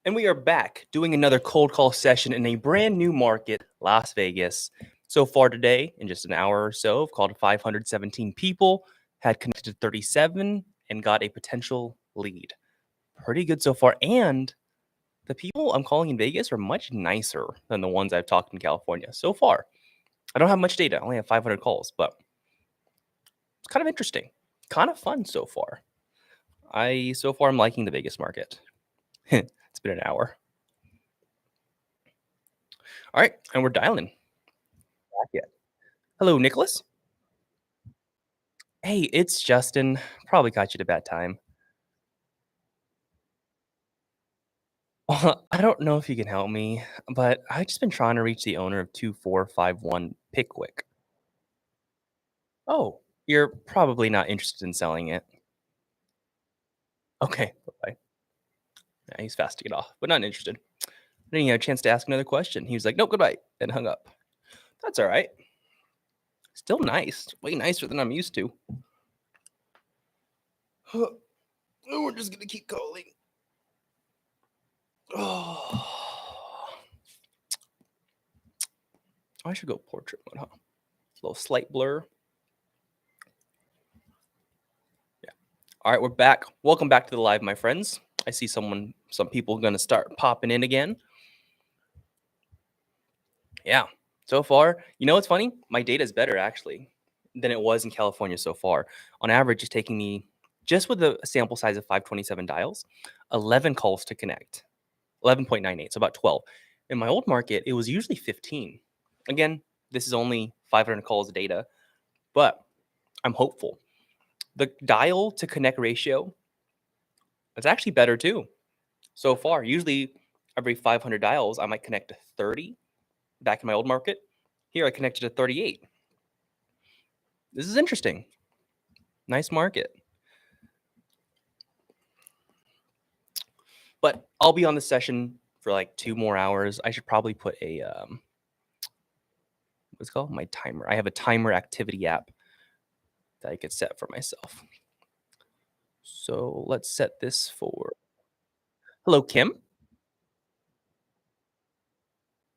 And we are back doing another cold call session in a brand new market, Las Vegas. So far today, in just an hour or so, I've called 517 people, had connected to 37, and got a potential lead. Pretty good so far. And the people I'm calling in Vegas are much nicer than the ones I've talked in California so far. I don't have much data, I only have 500 calls, but it's kind of interesting, kind of fun so far. So far, I'm liking the Vegas market. It's been an hour. All right, and we're dialing. Back yet. Hello, Nicholas. Hey, it's Justin. Probably caught you at a bad time. I don't know if you can help me, but I've just been trying to reach the owner of 2451 Pickwick. Oh, you're probably not interested in selling it. Okay, bye. Yeah, he's fast to get off, but not interested. I didn't have a chance to ask another question. He was like, nope, goodbye, and hung up. That's all right. Still nice. Way nicer than I'm used to. We're just going to keep calling. Oh, I should go portrait mode, huh? A little slight blur. Yeah. All right, we're back. Welcome back to the live, my friends. I see some people going to start popping in again. Yeah. So far, you know what's funny? My data is better actually than it was in California so far. On average, it's taking me, just with a sample size of 527 dials, 11 calls to connect. 11.98, so about 12. In my old market, it was usually 15. Again, this is only 500 calls of data, but I'm hopeful. The dial to connect ratio, it's actually better too. So far, usually every 500 dials, I might connect to 30 back in my old market. Here, I connected to 38. This is interesting. Nice market. But I'll be on the session for like 2 more hours. I should probably put a, what's it called? My timer. I have a timer activity app that I could set for myself. So let's set this for, hello, Kim.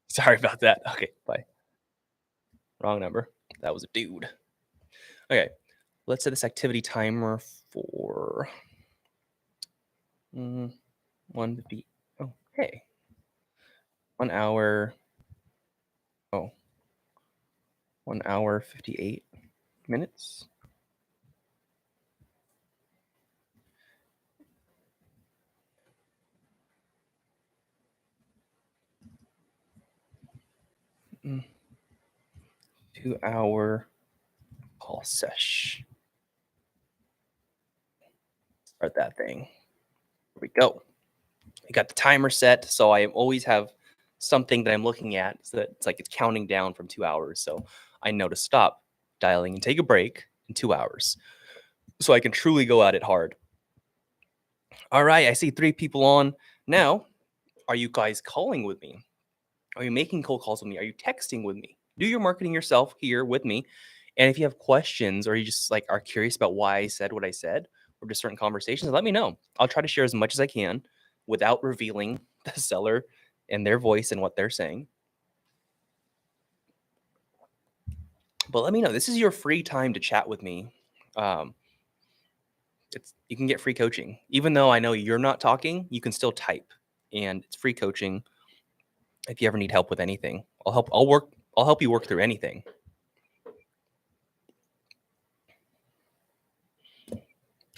Sorry about that. Okay, bye. Wrong number. That was a dude. Okay, let's set this activity timer for 150. Oh, hey, 1 hour. Oh, 1 hour 58 minutes. Mm, 2 hour call sesh. Start that thing. Here we go. I got the timer set, so I always have something that I'm looking at, so that it's like it's counting down from 2 hours. So I know to stop dialing and take a break in 2 hours, so I can truly go at it hard. All right, I see 3 people on now. Are you guys calling with me? Are you making cold calls with me? Are you texting with me? Do your marketing yourself here with me. And if you have questions or you just like are curious about why I said what I said or just certain conversations, let me know. I'll try to share as much as I can without revealing the seller and their voice and what they're saying. But let me know. This is your free time to chat with me. You can get free coaching. Even though I know you're not talking, you can still type, and it's free coaching. If you ever need help with anything, I'll help you work through anything.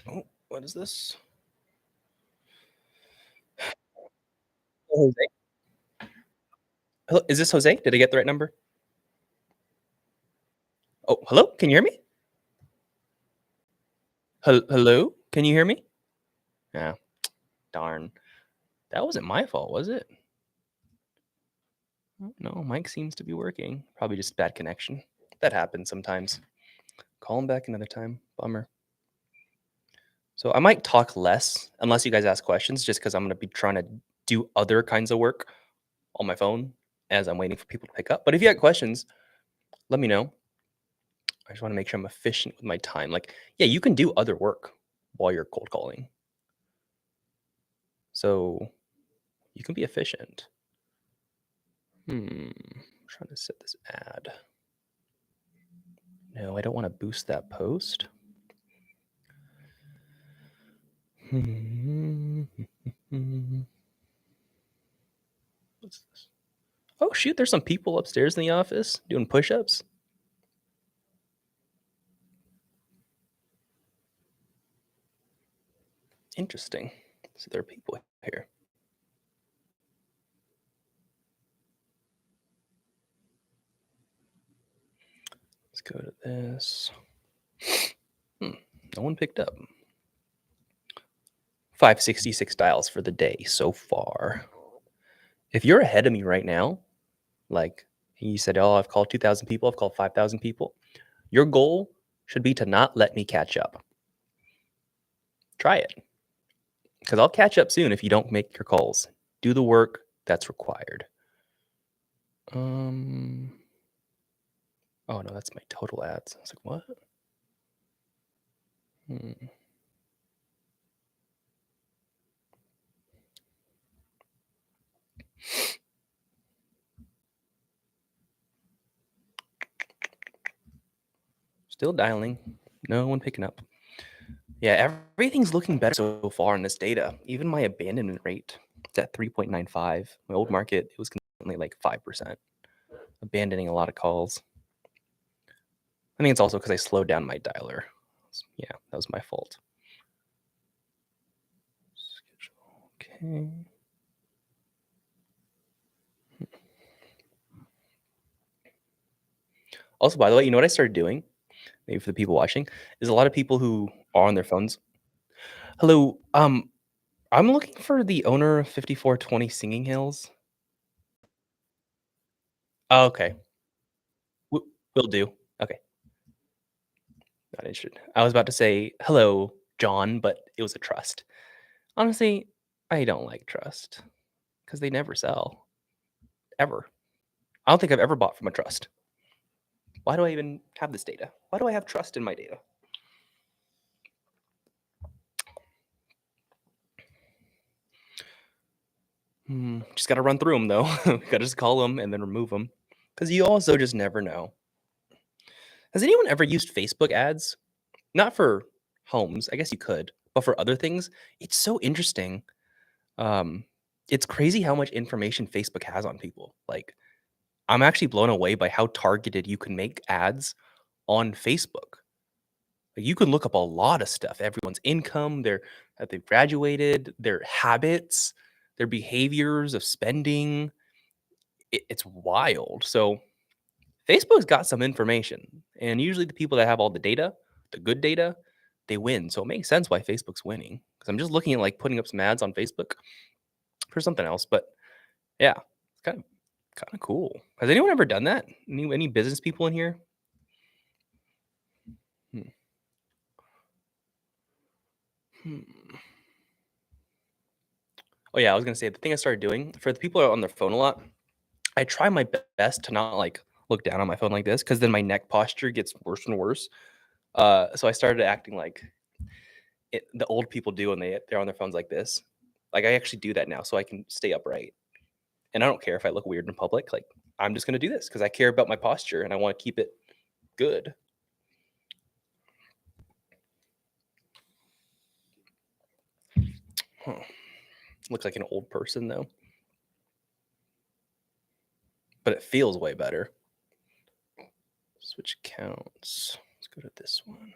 Oh, what is this? Jose? Hello, is this Jose? Did I get the right number? Oh, hello? Can you hear me? Hello? Can you hear me? Yeah. Darn. That wasn't my fault, was it? No, mic seems to be working. Probably just bad connection. That happens sometimes. Call him back another time. Bummer. So I might talk less unless you guys ask questions, just because I'm going to be trying to do other kinds of work on my phone as I'm waiting for people to pick up. But if you have questions, let me know. I just want to make sure I'm efficient with my time. Like, yeah, you can do other work while you're cold calling. So You can be efficient. Trying to set this ad. No, I don't want to boost that post. What's this? Oh shoot, there's some people upstairs in the office doing push-ups. Interesting. So there are people here. Let's go to this. No one picked up. 566 dials for the day so far. If you're ahead of me right now, like you said, oh, I've called 2,000 people, I've called 5,000 people, your goal should be to not let me catch up. Try it. Because I'll catch up soon if you don't make your calls. Do the work that's required. Oh no, that's my total ads. I was like, what? Still dialing. No one picking up. Yeah, everything's looking better so far in this data. Even my abandonment rate, it's at 3.95. My old market, it was consistently like 5%. Abandoning a lot of calls. I think it's also because I slowed down my dialer. Yeah, that was my fault. Okay. Also, by the way, you know what I started doing? Maybe for the people watching, is a lot of people who are on their phones. Hello, I'm looking for the owner of 5420 Singing Hills. Oh, okay. Will do. Okay, not interested. I was about to say, "Hello, John," but it was a trust. Honestly, I don't like trust because they never sell, ever. I don't think I've ever bought from a trust. Why do I even have this data? Why do I have trust in my data? Just gotta run through them though. Gotta just call them and then remove them because you also just never know. Has anyone ever used Facebook ads? Not for homes, I guess you could, but for other things, it's so interesting. Um, it's crazy how much information Facebook has on people. Like, I'm actually blown away by how targeted you can make ads on Facebook. Like, you can look up a lot of stuff, everyone's income, their that they've graduated, their habits, their behaviors of spending. It's wild. So Facebook's got some information, and usually the people that have all the data, the good data, they win. So it makes sense why Facebook's winning. Because I'm just looking at like putting up some ads on Facebook for something else. But yeah, it's kind of cool. Has anyone ever done that? Any business people in here? Hmm. Hmm. Oh yeah, I was gonna say the thing I started doing for the people who are on their phone a lot. I try my best to not like look down on my phone like this because then my neck posture gets worse and worse. So I started acting like the old people do when they're on their phones like this. Like I actually do that now so I can stay upright. And I don't care if I look weird in public. Like I'm just gonna do this because I care about my posture and I want to keep it good. Huh. Looks like an old person though, but it feels way better. Switch accounts. Let's go to this one.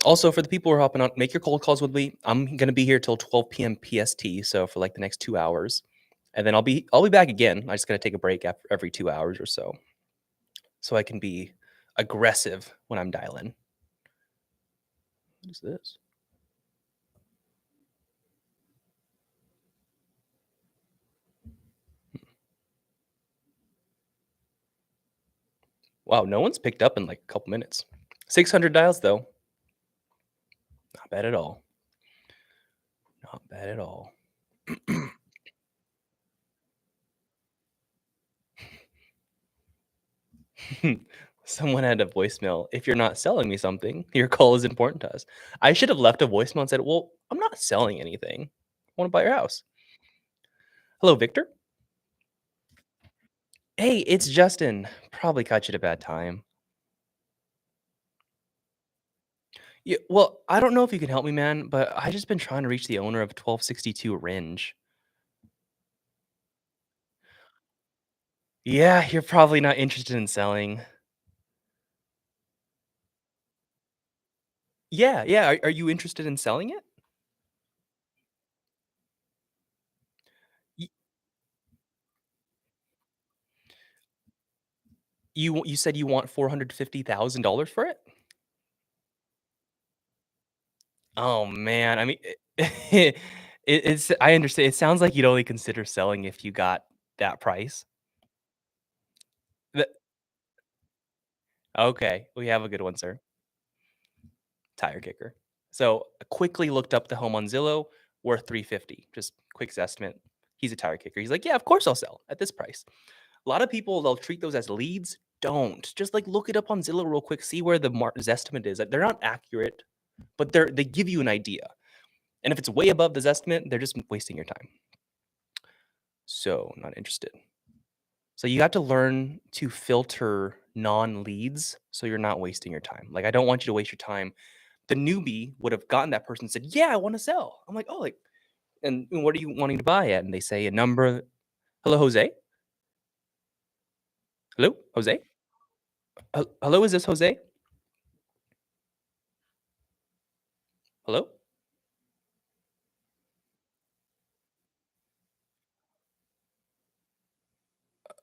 Also, for the people who are hopping on, make your cold calls with me. I'm gonna be here till 12 p.m. PST, so for like the next 2 hours, and then I'll be back again. I just gotta take a break after every 2 hours or so I can be aggressive when I'm dialing. What is this? Wow, no one's picked up in like a couple minutes. 600 dials though, not bad at all. Not bad at all. Someone had a voicemail. If you're not selling me something, your call is important to us. I should have left a voicemail and said, "Well, I'm not selling anything." want to buy your house. Hello, Victor. Hey, it's Justin. Probably caught you at a bad time. Yeah, well, I don't know if you can help me, man, but I just been trying to reach the owner of 1262 Ringe. Yeah, you're probably not interested in selling. Yeah, yeah. Are you interested in selling it? Y- you said you want $450,000 for it? Oh man, I mean, it's I understand. It sounds like you'd only consider selling if you got that price. Th- Okay, we have a good one, sir. Tire kicker. So I quickly looked up the home on Zillow, worth 350. Just quick estimate. He's a tire kicker. He's like, yeah, of course I'll sell at this price. A lot of people they'll treat those as leads. Don't just like look it up on Zillow real quick. See where the estimate is. Like, they're not accurate, but they give you an idea. And if it's way above this estimate, they're just wasting your time. So not interested. So you have to learn to filter non-leads so you're not wasting your time. Like I don't want you to waste your time. The newbie would have gotten that person and said, "Yeah, I want to sell." I'm like, "Oh, like, and what are you wanting to buy at?" And they say a number. Hello, Jose. Hello, Jose. Hello, is this Jose? Hello,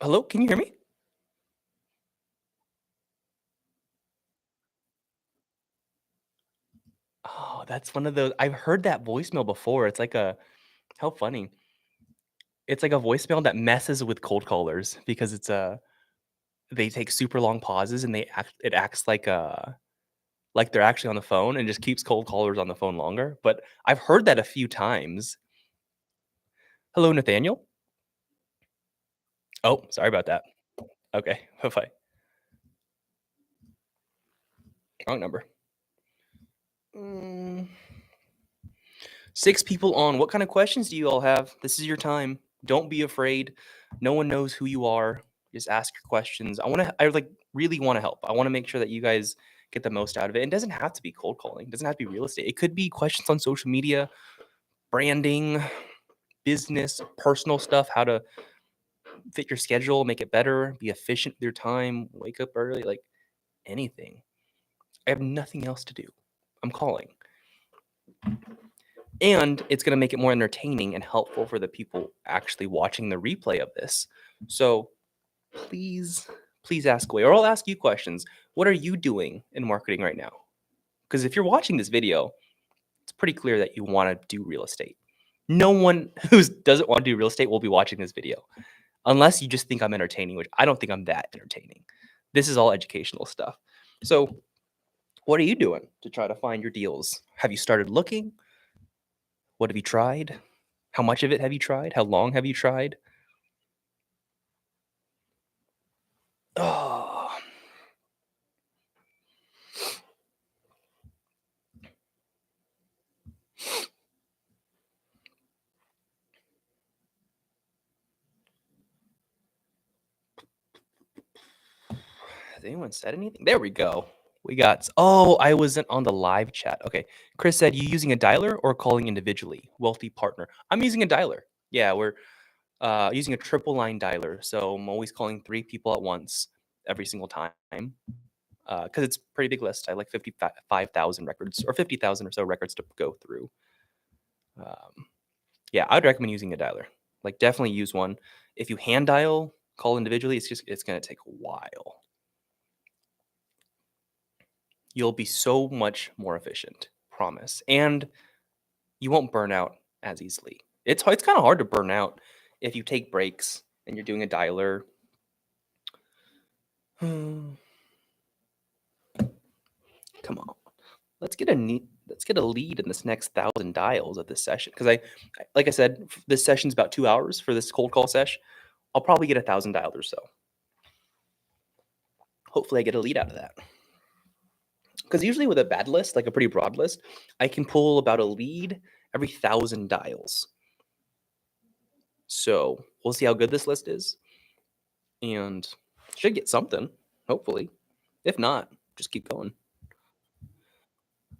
hello. Can you hear me? Oh, that's one of those. I've heard that voicemail before. It's like a how funny. It's like a voicemail that messes with cold callers because it's a they take super long pauses and it acts like they're actually on the phone and just keeps cold callers on the phone longer. But I've heard that a few times. Hello, Nathaniel. Oh, sorry about that. Okay, bye bye. Wrong number. Mm, 6 people on. What kind of questions do you all have? This is your time. Don't be afraid. No one knows who you are. Just ask your questions. I like really want to help. I want to make sure that you guys get the most out of it. It doesn't have to be cold calling. It doesn't have to be real estate. It could be questions on social media, branding, business, personal stuff, how to fit your schedule, make it better, be efficient with your time, wake up early, like anything. I have nothing else to do. I'm calling. And it's going to make it more entertaining and helpful for the people actually watching the replay of this. So please, please ask away, or I'll ask you questions. What are you doing in marketing right now? Because if you're watching this video, it's pretty clear that you want to do real estate. No one who doesn't want to do real estate will be watching this video unless you just think I'm entertaining, which I don't think I'm that entertaining. This is all educational stuff. So, what are you doing to try to find your deals? Have you started looking? What have you tried? How much of it have you tried? How long have you tried? Oh, has anyone said anything? There we go. We got. Oh, I wasn't on the live chat. Okay. Chris said, you using a dialer or calling individually? Wealthy partner. I'm using a dialer. Yeah, we're using a triple line dialer. So I'm always calling 3 people at once every single time because it's a pretty big list. I have like 55,000 records or 50,000 or so records to go through. Um, yeah, I'd recommend using a dialer. Like, definitely use one. If you hand dial, call individually, it's gonna take a while. You'll be so much more efficient, promise, and you won't burn out as easily. It's kind of hard to burn out if you take breaks and you're doing a dialer. Come on, let's get a lead in this next 1,000 dials of this session because like I said, this session's about 2 hours for this cold call session. I'll probably get 1,000 dials or so. Hopefully, I get a lead out of that. Because usually with a bad list, like a pretty broad list, I can pull about a lead every 1,000 dials. So we'll see how good this list is, and should get something, hopefully. If not, just keep going.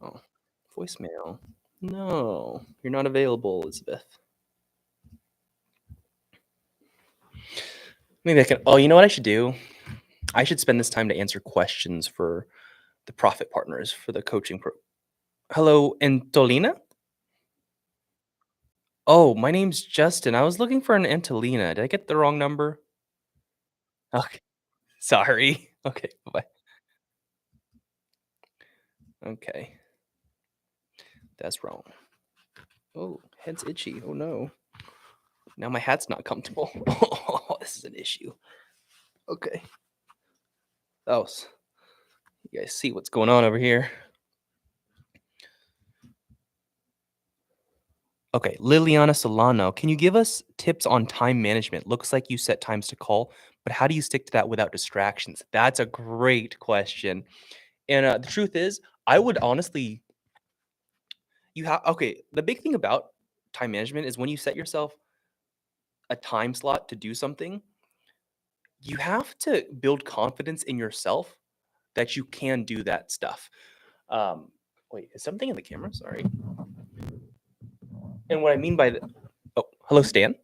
Oh, voicemail. No, you're not available, Elizabeth. Maybe I can. Oh, you know what I should do? I should spend this time to answer questions for the profit partners for the coaching pro. Hello, Antolina? Oh, my name's Justin. I was looking for an Antolina. Did I get the wrong number? Okay, sorry. Okay, bye. Okay, that's wrong. Oh, head's itchy. Oh no. Now my hat's not comfortable. Oh, this is an issue. Okay. Oh, you guys see what's going on over here? Okay, Liliana Solano, can you give us tips on time management? Looks like you set times to call, but how do you stick to that without distractions? That's a great question. And the truth is, I would honestly, you have, okay, the big thing about time management is when you set yourself a time slot to do something, you have to build confidence in yourself that you can do that stuff. Um, wait, is something in the camera? Sorry. And what I mean by the, oh, hello, Stan.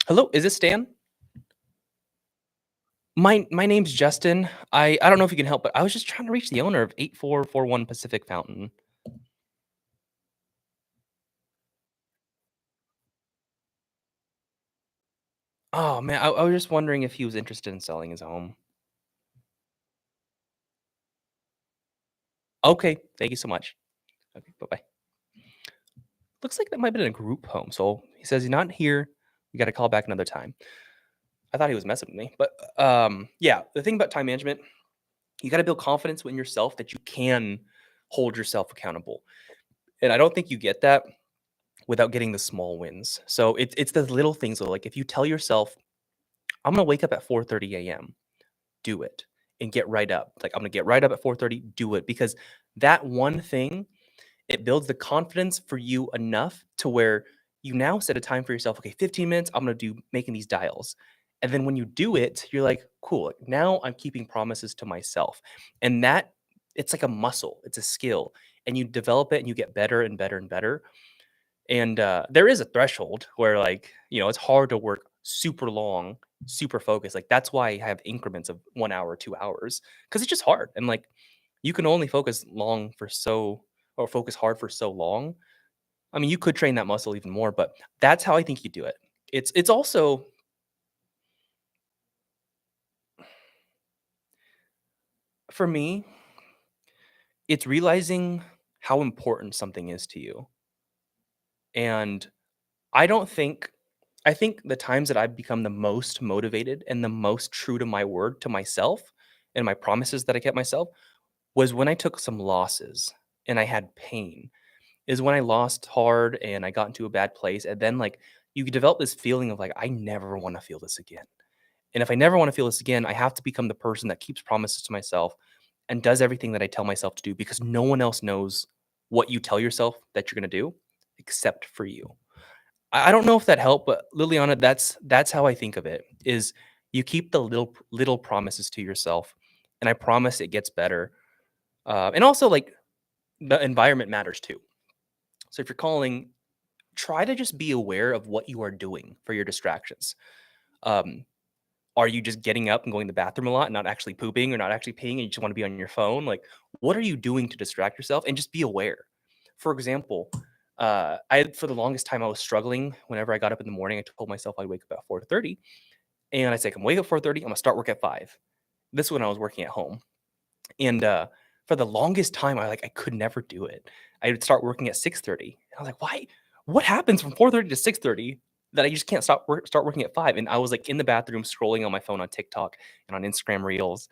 Hello, is this Stan? My name's Justin. I don't know if you can help, but I was just trying to reach the owner of 8441 Pacific Fountain. Oh man, I was just wondering if he was interested in selling his home. Okay, thank you so much. Okay, bye bye. Looks like that might have been a group home. So he says he's not here. You got to call back another time. I thought he was messing with me, but yeah. The thing about time management, you got to build confidence in yourself that you can hold yourself accountable, and I don't think you get that without getting the small wins. So it's the little things. Though, like if you tell yourself, "I'm gonna wake up at 4:30 a.m." Do it and get right up. Like I'm gonna get right up at 4:30. Do it because that one thing it builds the confidence for you enough to where you now set a time for yourself. Okay, 15 minutes. I'm gonna do making these dials. And then when you do it, you're like, cool. Like, now I'm keeping promises to myself. And that it's like a muscle, it's a skill. And you develop it and you get better and better and better. And there is a threshold where, like, it's hard to work super long, super focused. Like, that's why I have increments of 1 hour, 2 hours, because it's just hard. And like, you can only focus long for so, or focus hard for so long. I mean, you could train that muscle even more, but that's how I think you do it. It's also for me, it's realizing how important something is to you. And I don't think I think the times that I've become the most motivated and the most true to my word to myself and my promises that I kept myself was when I took some losses and I had pain. Is when I lost hard and I got into a bad place. And then like you could develop this feeling of like, I never want to feel this again. And if I never want to feel this again, I have to become the person that keeps promises to myself and does everything that I tell myself to do because no one else knows what you tell yourself that you're gonna do except for you. I don't know if that helped, but Liliana, that's how I think of it. Is you keep the little promises to yourself, and I promise it gets better. And also, like the environment matters too. So if you're calling, try to just be aware of what you are doing for your distractions. Um, are you just getting up and going to the bathroom a lot, and not actually pooping or not actually peeing, and you just want to be on your phone? Like, what are you doing to distract yourself? And just be aware. For example, I for the longest time I was struggling. Whenever I got up in the morning, I told myself I'd wake up at 4:30, and I said, "I'm wake up 4:30. I'm gonna start work at 5." This is when I was working at home, and for the longest time, I could never do it. I would start working at 6:30. I was like, "Why? What happens from 4:30 to 6:30 that I just can't start working at 5?" And I was like in the bathroom scrolling on my phone on TikTok and on Instagram Reels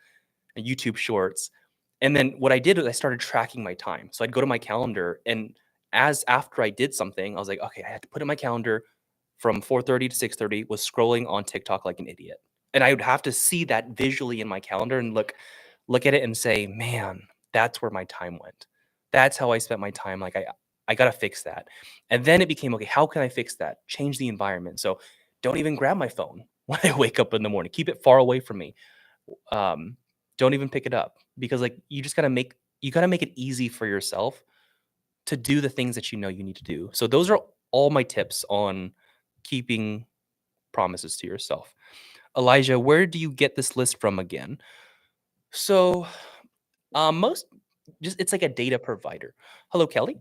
and YouTube Shorts. And then what I did was I started tracking my time. So I'd go to my calendar, and as after I did something, I was like, okay, I had to put in my calendar from 4:30 to 6:30 was scrolling on TikTok like an idiot. And I would have to see that visually in my calendar and look at it and say, "Man, that's where my time went. That's how I spent my time." Like I gotta fix that. And then it became, okay, how can I fix that? Change the environment. So don't even grab my phone when I wake up in the morning. Keep it far away from me. Um, don't even pick it up because like you gotta make it easy for yourself to do the things that you know you need to do. So those are all my tips on keeping promises to yourself. Elijah, where do you get this list from again? So most just it's like a data provider. Hello, Kelly.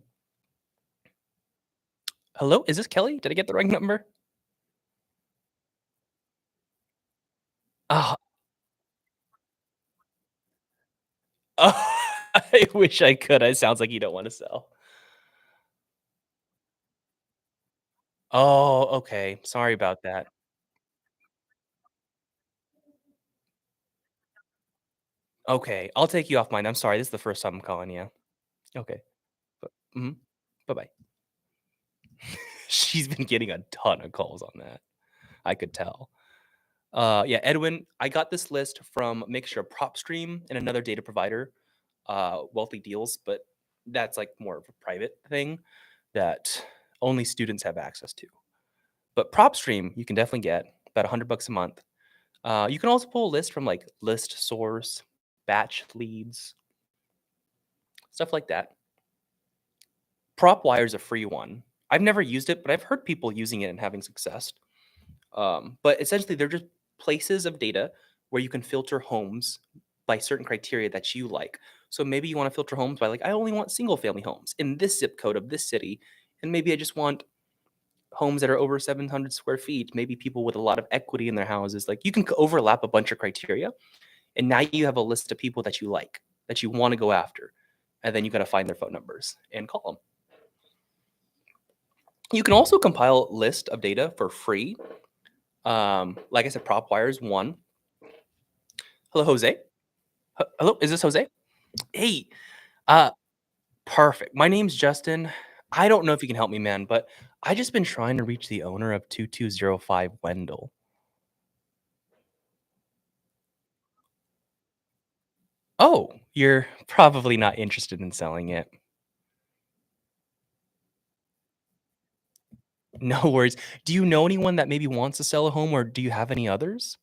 Hello, is this Kelly? Did I get the right number? Oh, oh, I wish I could. It sounds like you don't want to sell. Oh, okay. Sorry about that. Okay, I'll take you off mine. I'm sorry. This is the first time I'm calling you. Okay. Mhm. Bye bye. She's been getting a ton of calls on that. I could tell. Yeah, Edwin, I got this list from a mixture of PropStream and another data provider, Wealthy Deals, but that's like more of a private thing that only students have access to. But PropStream, you can definitely get about $100 a month. You can also pull a list from like List Source, Batch Leads, stuff like that. PropWire is a free one. I've never used it, but I've heard people using it and having success. But essentially, they're just places of data where you can filter homes by certain criteria that you like. So maybe you want to filter homes by like, I only want single family homes in this zip code of this city. And maybe I just want homes that are over 700 square feet, maybe people with a lot of equity in their houses. Like you can overlap a bunch of criteria. And now you have a list of people that you like, that you want to go after. And then you got to find their phone numbers and call them. You can also compile a list of data for free. Like I said, PropWire is one. Hello, Jose. Hello, is this Jose? Hey, uh, perfect. My name's Justin. I don't know if you can help me, man, but I just been trying to reach the owner of 2205 Wendell. Oh, you're probably not interested in selling it. No worries. Do you know anyone that maybe wants to sell a home, or do you have any others?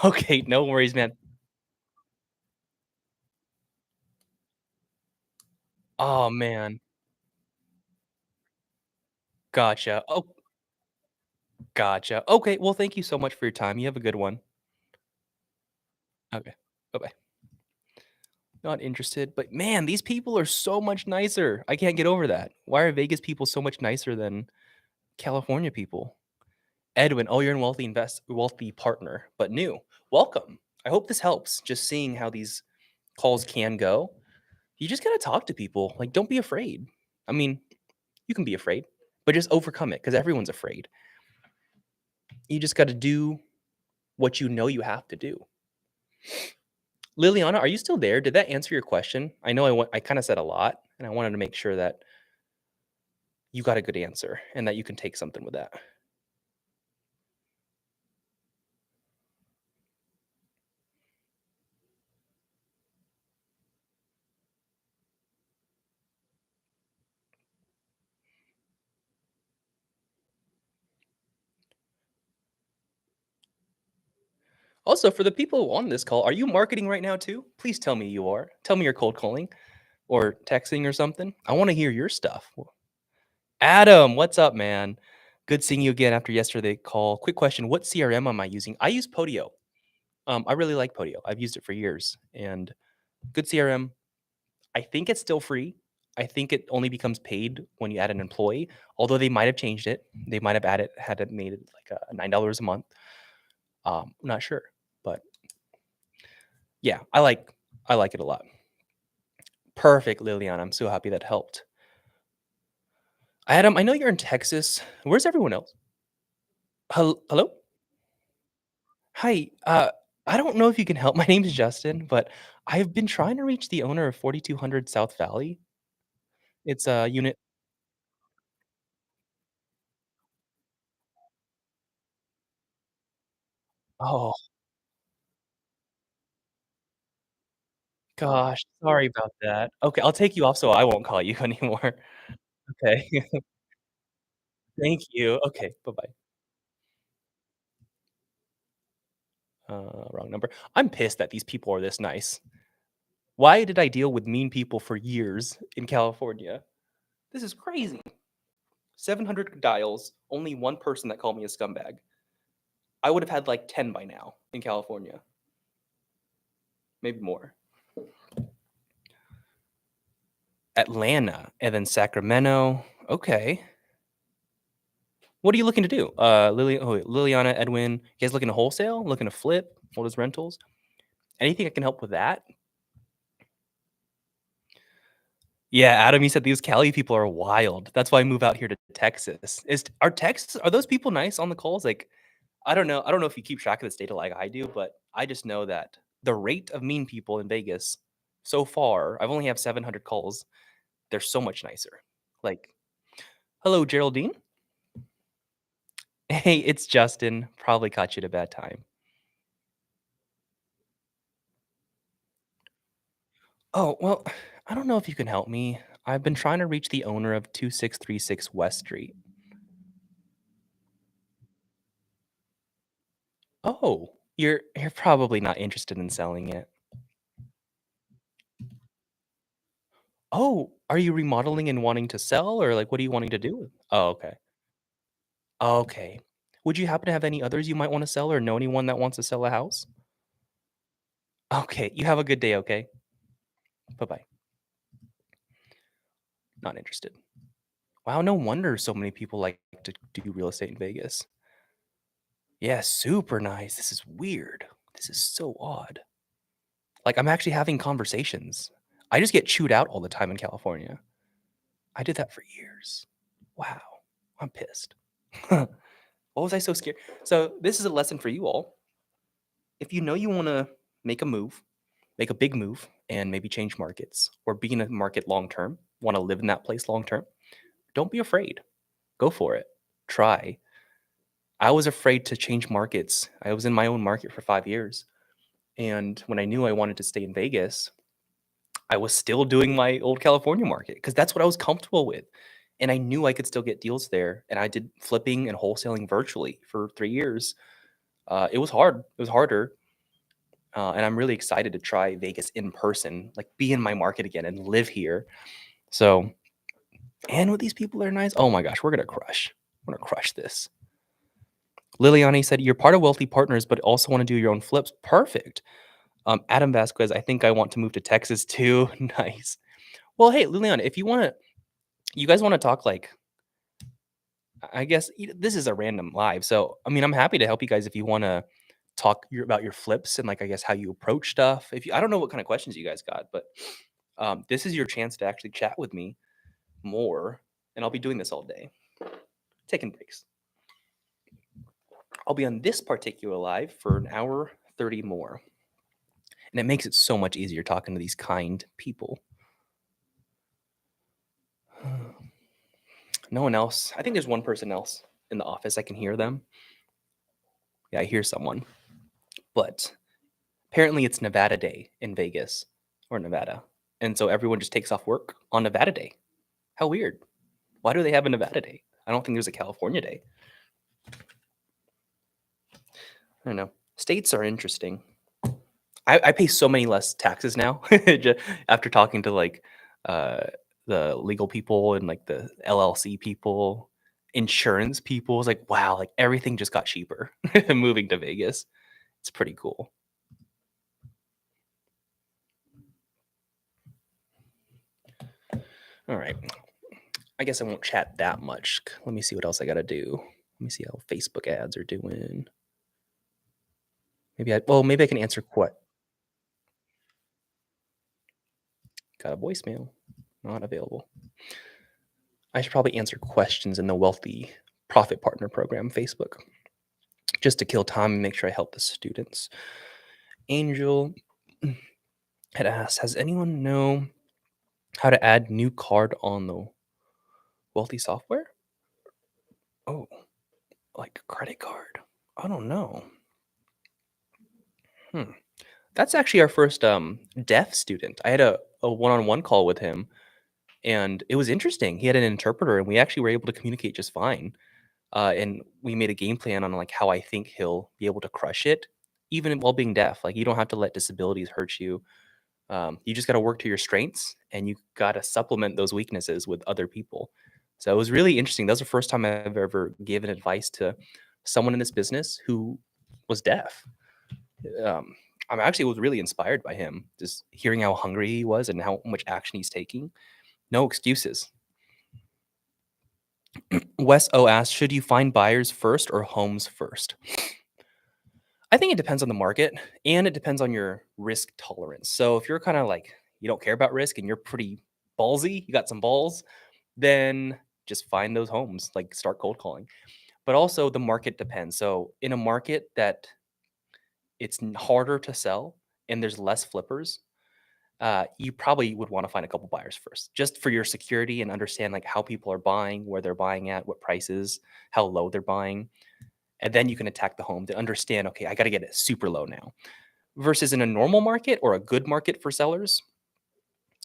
Okay, no worries, man. Oh, man. Gotcha. Oh, gotcha. Okay, well, thank you so much for your time. You have a good one. Okay. Bye-bye. Not interested, but man, these people are so much nicer. I can't get over that. Why are Vegas people so much nicer than California people? Edwin, oh, you're in wealthy partner, but new. Welcome. I hope this helps. Just seeing how these calls can go. You just gotta talk to people. Like, don't be afraid. I mean, you can be afraid, but just overcome it because everyone's afraid. You just gotta do what you know you have to do. Liliana, are you still there? Did that answer your question? I know I kind of said a lot, and I wanted to make sure that you got a good answer and that you can take something with that. Also, for the people on this call, are you marketing right now too? Please tell me you are. Tell me you're cold calling or texting or something. I want to hear your stuff. Adam, what's up, man? Good seeing you again after yesterday call. Quick question: what CRM am I using? I use Podio. I really like Podio. I've used it for years, and good CRM. I think it's still free. I think it only becomes paid when you add an employee. Although they might have changed it. They might have had it made it like $9 a month. I'm not sure, but yeah, I like it a lot. Perfect, Liliana. I'm so happy that helped. Adam, I know you're in Texas. Where's everyone else? Hello? Hi. I don't know if you can help. My name is Justin, but I've been trying to reach the owner of 4200 South Valley. It's a unit. Oh, Gosh, sorry about that. Okay, I'll take you off so I won't call you anymore. Okay. Thank you. Okay, bye-bye. Wrong number. I'm pissed that these people are this nice. Why did I deal with mean people for years in California? This is crazy. 700 dials, only one person that called me a scumbag. I would have had like 10 by now in California, maybe more. Atlanta and then Sacramento. Okay. What are you looking to do? Liliana, Edwin, you guys looking to wholesale? Looking to flip? Hold as rentals? Anything I can help with that? Yeah, Adam, you said these Cali people are wild. That's why I move out here to Texas. Are those people nice on the calls? Like, I don't know if you keep track of this data like I do, but I just know that the rate of mean people in Vegas so far, I've only have 700 calls. They're so much nicer. Like, hello, Geraldine. Hey, it's Justin. Probably caught you at a bad time. Oh, well, I don't know if you can help me. I've been trying to reach the owner of 2636 West Street. Oh, you're probably not interested in selling it. Oh, are you remodeling and wanting to sell or like what are you wanting to do? Oh, okay. Okay. Would you happen to have any others you might want to sell or know anyone that wants to sell a house? Okay, you have a good day, okay? Bye-bye. Not interested. Wow, no wonder so many people like to do real estate in Vegas. Yeah, super nice. This is weird. This is so odd. Like, I'm actually having conversations. I just get chewed out all the time in California. I did that for years. Wow. I'm pissed. What was I so scared? So, this is a lesson for you all. If you know you want to make a move, make a big move, and maybe change markets or be in a market long term, want to live in that place long term, don't be afraid. Go for it. Try. I was afraid to change markets. I was in my own market for 5 years. And when I knew I wanted to stay in Vegas, I was still doing my old California market because that's what I was comfortable with. And I knew I could still get deals there. And I did flipping and wholesaling virtually for 3 years. It was hard. It was harder. And I'm really excited to try Vegas in person, like be in my market again and live here. So, and with these people that are nice, oh my gosh, we're going to crush. We're going to crush this. Liliani said, you're part of Wealthy Partners, but also want to do your own flips. Perfect. Adam Vasquez, I think I want to move to Texas too. Nice. Well, hey, Liliana, if you guys want to talk like, I guess this is a random live. So, I mean, I'm happy to help you guys if you want to talk about your flips and like, I guess how you approach stuff. I don't know what kind of questions you guys got, but this is your chance to actually chat with me more. And I'll be doing this all day, taking breaks. I'll be on this particular live for an hour 30 more. And it makes it so much easier talking to these kind people. No one else. I think there's one person else in the office. I can hear them. Yeah, I hear someone. But apparently it's Nevada Day in Vegas or Nevada. And so everyone just takes off work on Nevada Day. How weird. Why do they have a Nevada Day? I don't think there's a California Day. I don't know. States are interesting. I pay so many less taxes now after talking to like uh, the legal people and like the LLC people, insurance people. It's like, wow, like everything just got cheaper moving to Vegas. It's pretty cool. All right. I guess I won't chat that much. Let me see what else I got to do. Let me see how Facebook ads are doing. Maybe I can answer what got a voicemail. Not available. I should probably answer questions in the Wealthy Profit Partner Program Facebook just to kill time and make sure I help the students. Angel had asked, has anyone know how to add new card on the Wealthy software? Oh, like a credit card. I don't know. Hmm. That's actually our first deaf student. I had a one-on-one call with him, and it was interesting. He had an interpreter, and we actually were able to communicate just fine. And we made a game plan on like how I think he'll be able to crush it, even while being deaf. Like you don't have to let disabilities hurt you. You just got to work to your strengths, and you got to supplement those weaknesses with other people. So it was really interesting. That was the first time I've ever given advice to someone in this business who was deaf. Um, I actually was really inspired by him, just hearing how hungry he was and how much action he's taking. No excuses. Wes O asks, should you find buyers first or homes first? I think it depends on the market and it depends on your risk tolerance. So if you're kind of like you don't care about risk and you're pretty ballsy, you got some balls, then just find those homes, like start cold calling. But also the market depends. So in a market that it's harder to sell and there's less flippers, you probably would want to find a couple buyers first, just for your security and understand like how people are buying, where they're buying at, what prices, how low they're buying, and then you can attack the home to understand. Okay, I got to get it super low now. Versus in a normal market or a good market for sellers,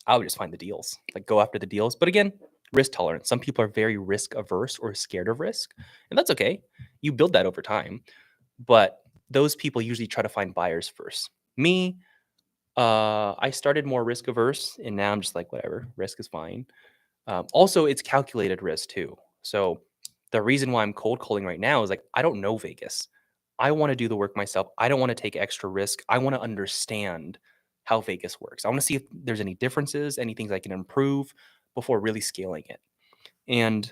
I would just find the deals, like go after the deals. But again, risk tolerance. Some people are very risk averse or scared of risk, and that's okay. You build that over time, but those people usually try to find buyers first. Me, I started more risk averse, and now I'm just like, whatever, risk is fine. Also, it's calculated risk too. So the reason why I'm cold calling right now is like I don't know Vegas. I want to do the work myself. I don't want to take extra risk. I want to understand how Vegas works. I want to see if there's any differences, any things I can improve before really scaling it. And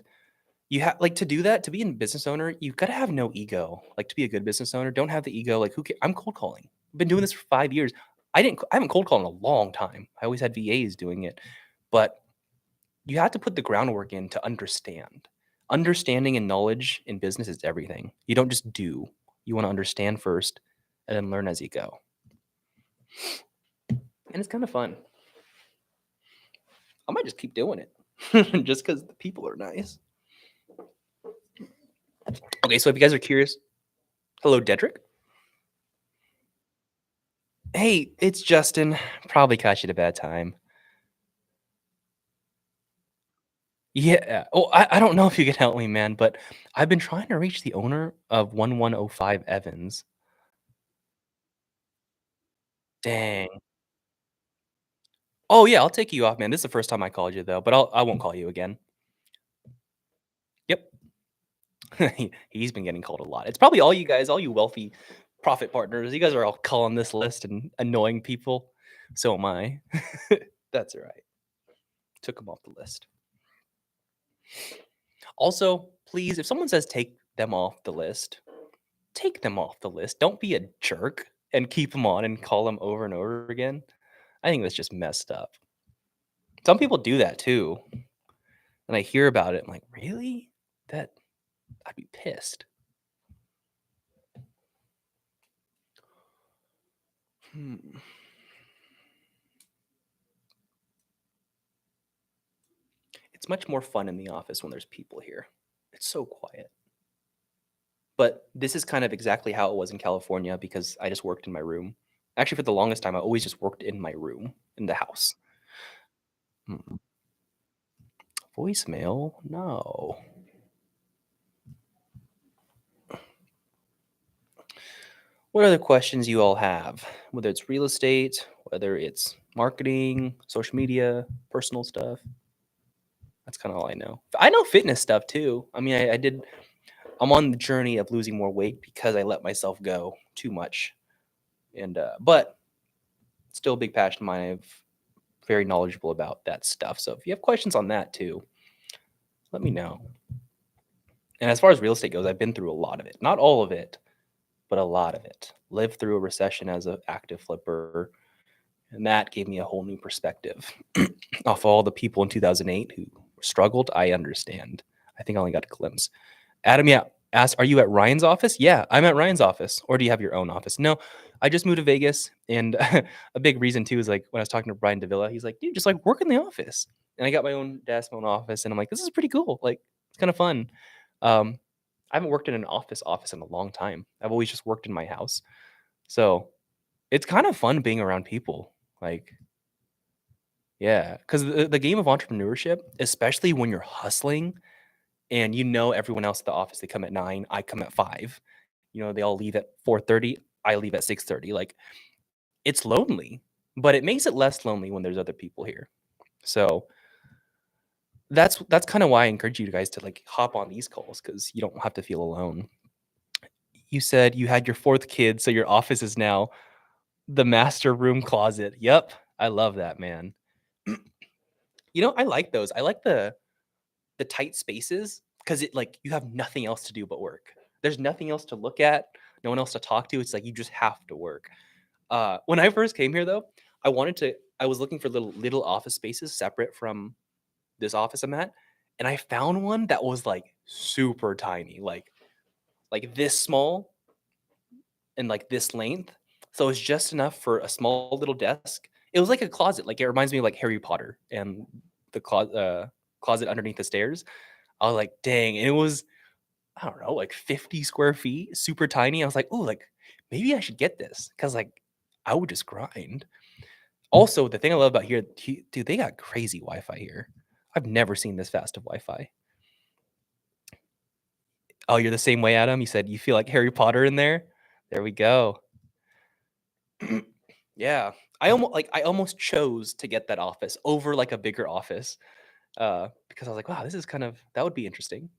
you have like to do that, to be a business owner, you've got to have no ego. Like to be a good business owner, don't have the ego. Like I'm cold calling. I've been doing this for 5 years. I haven't cold called in a long time. I always had VAs doing it, but you have to put the groundwork in to understand. Understanding and knowledge in business is everything. You don't just do. You want to understand first and then learn as you go. And it's kind of fun. I might just keep doing it just because the people are nice. Okay, so if you guys are curious, hello, Dedrick. Hey, it's Justin. Probably caught you at a bad time. Yeah. Oh, I don't know if you can help me, man, but I've been trying to reach the owner of 1105 Evans. Dang. Oh, yeah, I'll take you off, man. This is the first time I called you, though, but I won't call you again. Yep. He's been getting called a lot. It's probably all you guys, all you wealthy profit partners. You guys are all calling this list and annoying people. So am I. That's all right. Took him off the list. Also, please, if someone says take them off the list, take them off the list. Don't be a jerk and keep them on and call them over and over again. I think that's just messed up. Some people do that too. And I hear about it. I'm like, really? That I'd be pissed. Hmm. It's much more fun in the office when there's people here. It's so quiet. But this is kind of exactly how it was in California because I just worked in my room. Actually, for the longest time, I always just worked in my room in the house. Mm. Voicemail? No. What other questions you all have? Whether it's real estate, whether it's marketing, social media, personal stuff. That's kind of all I know. I know fitness stuff too. I mean, I did. I'm on the journey of losing more weight because I let myself go too much, and but still a big passion of mine. I'm very knowledgeable about that stuff. So if you have questions on that too, let me know. And as far as real estate goes, I've been through a lot of it. Not all of it, but a lot of it. Lived through a recession as an active flipper, and that gave me a whole new perspective. Off all the people in 2008 who struggled, I understand. I think I only got a glimpse. Adam, yeah, asked, are you at Ryan's office? Yeah, I'm at Ryan's office. Or do you have your own office? No, I just moved to Vegas. And a big reason too is like when I was talking to Brian Davila, he's like, dude, just like work in the office. And I got my own desk, my own office. And I'm like, this is pretty cool. Like, it's kind of fun. Um, I haven't worked in an office in a long time. I've always just worked in my house. So It's kind of fun being around people. Like, yeah, because the game of entrepreneurship, especially when you're hustling and you know everyone else at the office, they come at 9, I come at 5. They all leave at 4:30, I leave at 6:30. Like, it's lonely, but it makes it less lonely when there's other people here. So that's kind of why I encourage you guys to like hop on these calls because you don't have to feel alone. You said you had your fourth kid, so your office is now the master room closet. Yep, I love that, man. I like those. I like the tight spaces because it like you have nothing else to do but work. There's nothing else to look at, no one else to talk to. It's like you just have to work. When I first came here though, I was looking for little office spaces separate from this office I'm at, and I found one that was like super tiny, like this small and like this length. So it's just enough for a small little desk. It was like a closet. Like it reminds me of like Harry Potter and the closet underneath the stairs. I was like, dang, and it was I don't know, like 50 square feet, super tiny. I was like, oh, like maybe I should get this because like I would just grind. Also, the thing I love about here, dude, they got crazy Wi-Fi here. I've never seen this fast of Wi-Fi. Oh, you're the same way, Adam? You said you feel like Harry Potter in there? There we go. Yeah. I almost chose to get that office over like a bigger office, because I was like, "Wow, this is kind of that would be interesting."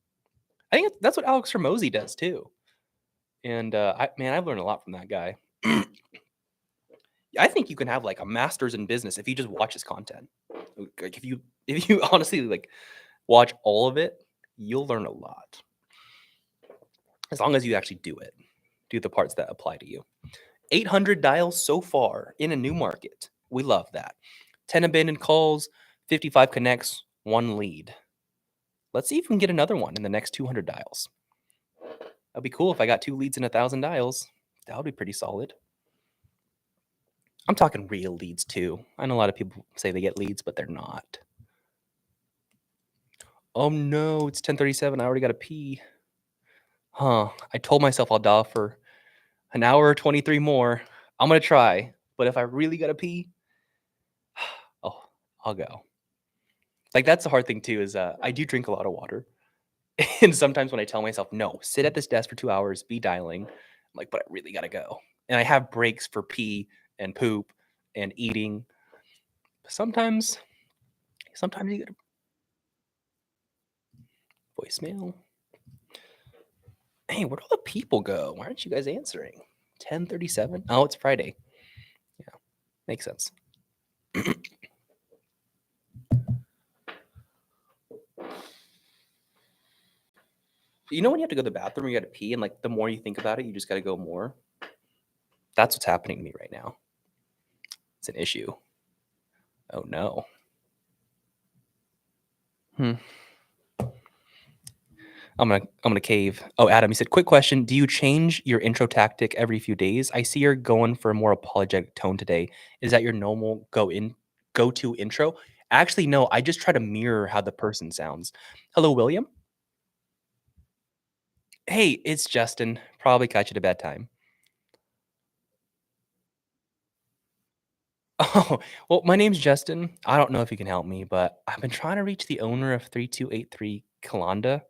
I think that's what Alex Hormozy does too, and, I've learned a lot from that guy. I think you can have, like, a master's in business if you just watch his content. Like, if you honestly, like, watch all of it, you'll learn a lot, as long as you actually do it. Do the parts that apply to you. 800 dials so far in a new market. We love that. 10 abandoned calls, 55 connects, 1 lead. Let's see if we can get another one in the next 200 dials. That'd be cool if I got 2 leads in 1,000 dials. That would be pretty solid. I'm talking real leads too. I know a lot of people say they get leads, but they're not. Oh no, it's 10:37. I already got to pee. Huh. I told myself I'll dial for an hour 23 more. I'm going to try. But if I really got to pee, oh, I'll go. Like that's the hard thing too is I do drink a lot of water. And sometimes when I tell myself, no, sit at this desk for 2 hours, be dialing, I'm like, but I really got to go. And I have breaks for pee and poop and eating. Sometimes, sometimes you get a voicemail. Hey, where'd all the people go? Why aren't you guys answering? 10:37. Oh, it's Friday. Yeah, makes sense. When you have to go to the bathroom, you got to pee, and like the more you think about it, you just got to go more. That's what's happening to me right now. It's an issue. Oh no. Hmm. I'm gonna cave. Oh, Adam, he said, quick question. Do you change your intro tactic every few days? I see you're going for a more apologetic tone today. Is that your normal go to intro? Actually, no, I just try to mirror how the person sounds. Hello, William. Hey, it's Justin. Probably caught you at a bad time. Oh, well, my name's Justin. I don't know if you can help me, but I've been trying to reach the owner of 3283 Kalanda.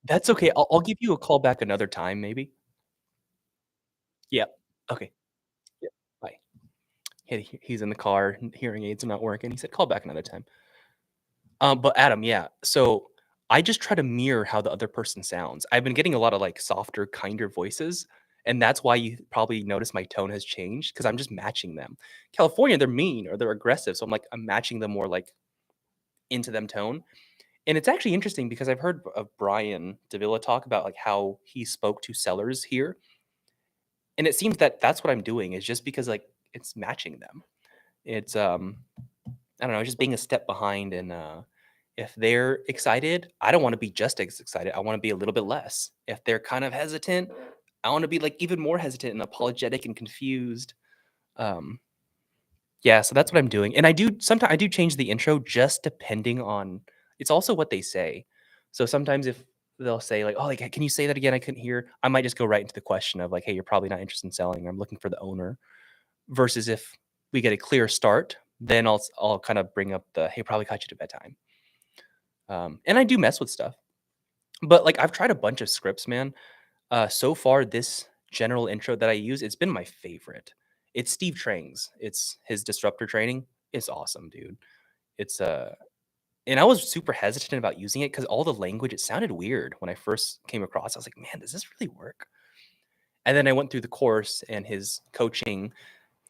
That's okay. I'll give you a call back another time, maybe. Yep. Okay. Yep. Bye. He's in the car. Hearing aids are not working. He said, "Call back another time." But Adam, yeah. So I just try to mirror how the other person sounds. I've been getting a lot of like softer, kinder voices, and that's why you probably notice my tone has changed because I'm just matching them. California, they're mean or they're aggressive, so I'm matching them more like into them tone. And it's actually interesting because I've heard of Brian Davila talk about like how he spoke to sellers here, and it seems that that's what I'm doing is just because like it's matching them. It's I don't know, just being a step behind and if they're excited, I don't want to be just as excited. I want to be a little bit less. If they're kind of hesitant, I want to be like even more hesitant and apologetic and confused. Um Yeah, so that's what I'm doing, and I do sometimes I do change the intro just depending on it's also what they say. So sometimes if they'll say like, "Oh, like, can you say that again? I couldn't hear." I might just go right into the question of like, "Hey, you're probably not interested in selling. I'm looking for the owner." Versus if we get a clear start, then I'll kind of bring up the, "Hey, probably caught you at a bad time." And I do mess with stuff, but like I've tried a bunch of scripts, man. So far, this general intro that I use, it's been my favorite. It's Steve Trang's. It's his disruptor training. It's awesome, dude. It's and I was super hesitant about using it because all the language, it sounded weird when I first came across. I was like, man, does this really work? And then I went through the course and his coaching,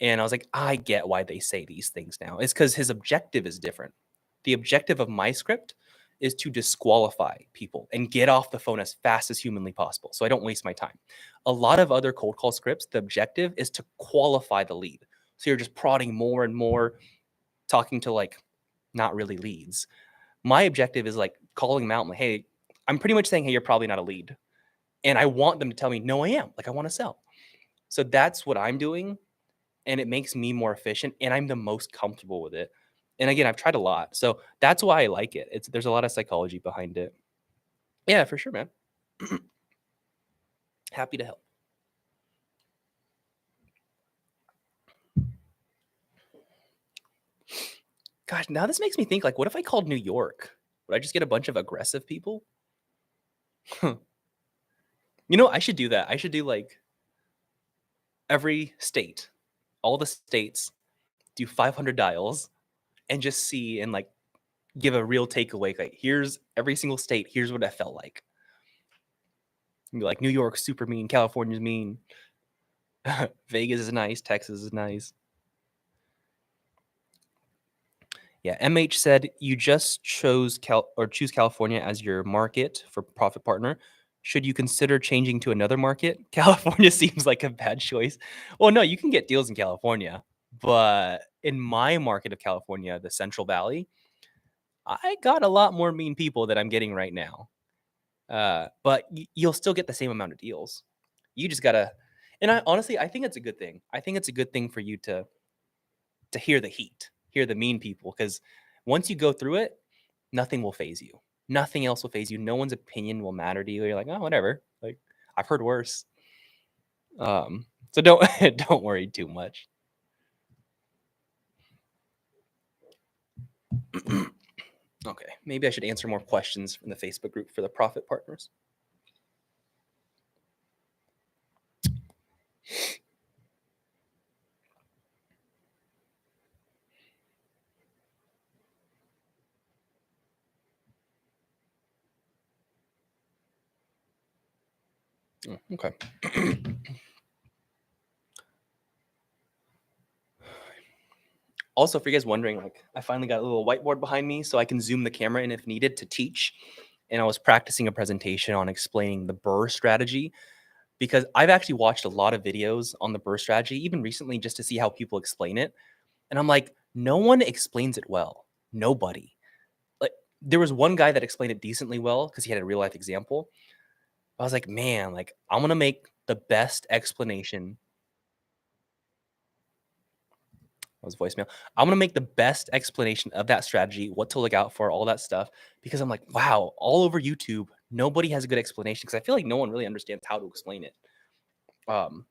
and I was like, I get why they say these things now. It's because his objective is different. The objective of my script is to disqualify people and get off the phone as fast as humanly possible so I don't waste my time. A lot of other cold call scripts, the objective is to qualify the lead. So you're just prodding more and more, talking to like not really leads. My objective is like calling them out and like, hey, I'm pretty much saying, hey, you're probably not a lead. And I want them to tell me, no, I am. Like, I want to sell. So that's what I'm doing. And it makes me more efficient. And I'm the most comfortable with it. And again, I've tried a lot. So that's why I like it. There's a lot of psychology behind it. Yeah, for sure, man. Happy to help. Gosh, now this makes me think like, what if I called New York? Would I just get a bunch of aggressive people? I should do that. I should do like every state, all the states, do 500 dials and just see and like give a real takeaway. Like, here's every single state. Here's what I felt like. Be like, New York's super mean. California's mean. Vegas is nice. Texas is nice. Yeah, MH said you just choose California as your market for profit partner. Should you consider changing to another market? California seems like a bad choice. Well, no, you can get deals in California, but in my market of California, the Central Valley, I got a lot more mean people that I'm getting right now. But you'll still get the same amount of deals. You just gotta, and I honestly, I think it's a good thing. I think it's a good thing for you to hear the heat, hear the mean people, because once you go through it, nothing will phase you. Nothing else will phase you. No one's opinion will matter to you. You're like, oh, whatever. Like, I've heard worse. So don't don't worry too much. Okay, maybe I should answer more questions from the Facebook group for the profit partners. Okay. Also, for you guys wondering, like, I finally got a little whiteboard behind me so I can zoom the camera in if needed to teach. And I was practicing a presentation on explaining the burr strategy because I've actually watched a lot of videos on the burr strategy, even recently, just to see how people explain it. And I'm like, no one explains it well. Nobody. Like, there was one guy that explained it decently well because he had a real life example. I was like, man, like, I'm going to make the best explanation. That was voicemail. I'm gonna make the best explanation of that strategy, what to look out for, all that stuff, because I'm like, wow, all over YouTube, nobody has a good explanation because I feel like no one really understands how to explain it. Um,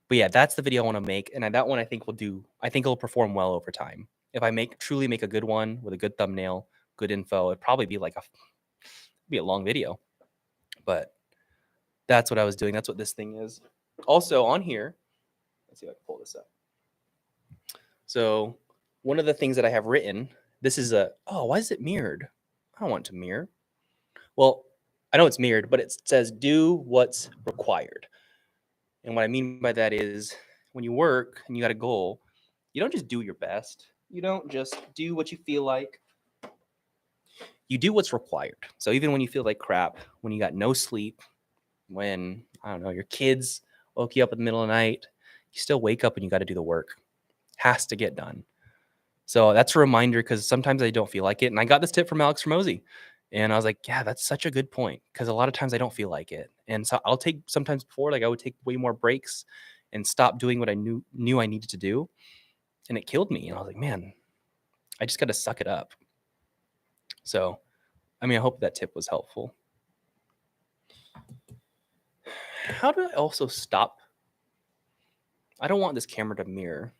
but yeah, that's the video I want to make, and that one I think will do. I think it'll perform well over time. If I truly make a good one with a good thumbnail, good info, it'd probably be like be a long video. But that's what I was doing. That's what this thing is. Also on here, let's see if I can pull this up. So one of the things that I have written, this is why is it mirrored? I don't want it to mirror. Well, I know it's mirrored, but it says do what's required. And what I mean by that is when you work and you got a goal, you don't just do your best. You don't just do what you feel like. You do what's required. So even when you feel like crap, when you got no sleep, when, I don't know, your kids woke you up in the middle of the night, you still wake up and you got to do the work. Has to get done. So that's a reminder because sometimes I don't feel like it. And I got this tip from Alex Ramosi. And I was like, yeah, that's such a good point. Because a lot of times I don't feel like it. And so I'll take sometimes before, like I would take way more breaks and stop doing what I knew I needed to do. and it killed me. And I was like, man, I just got to suck it up. So, I mean, I hope that tip was helpful. How do I also stop? I don't want this camera to mirror.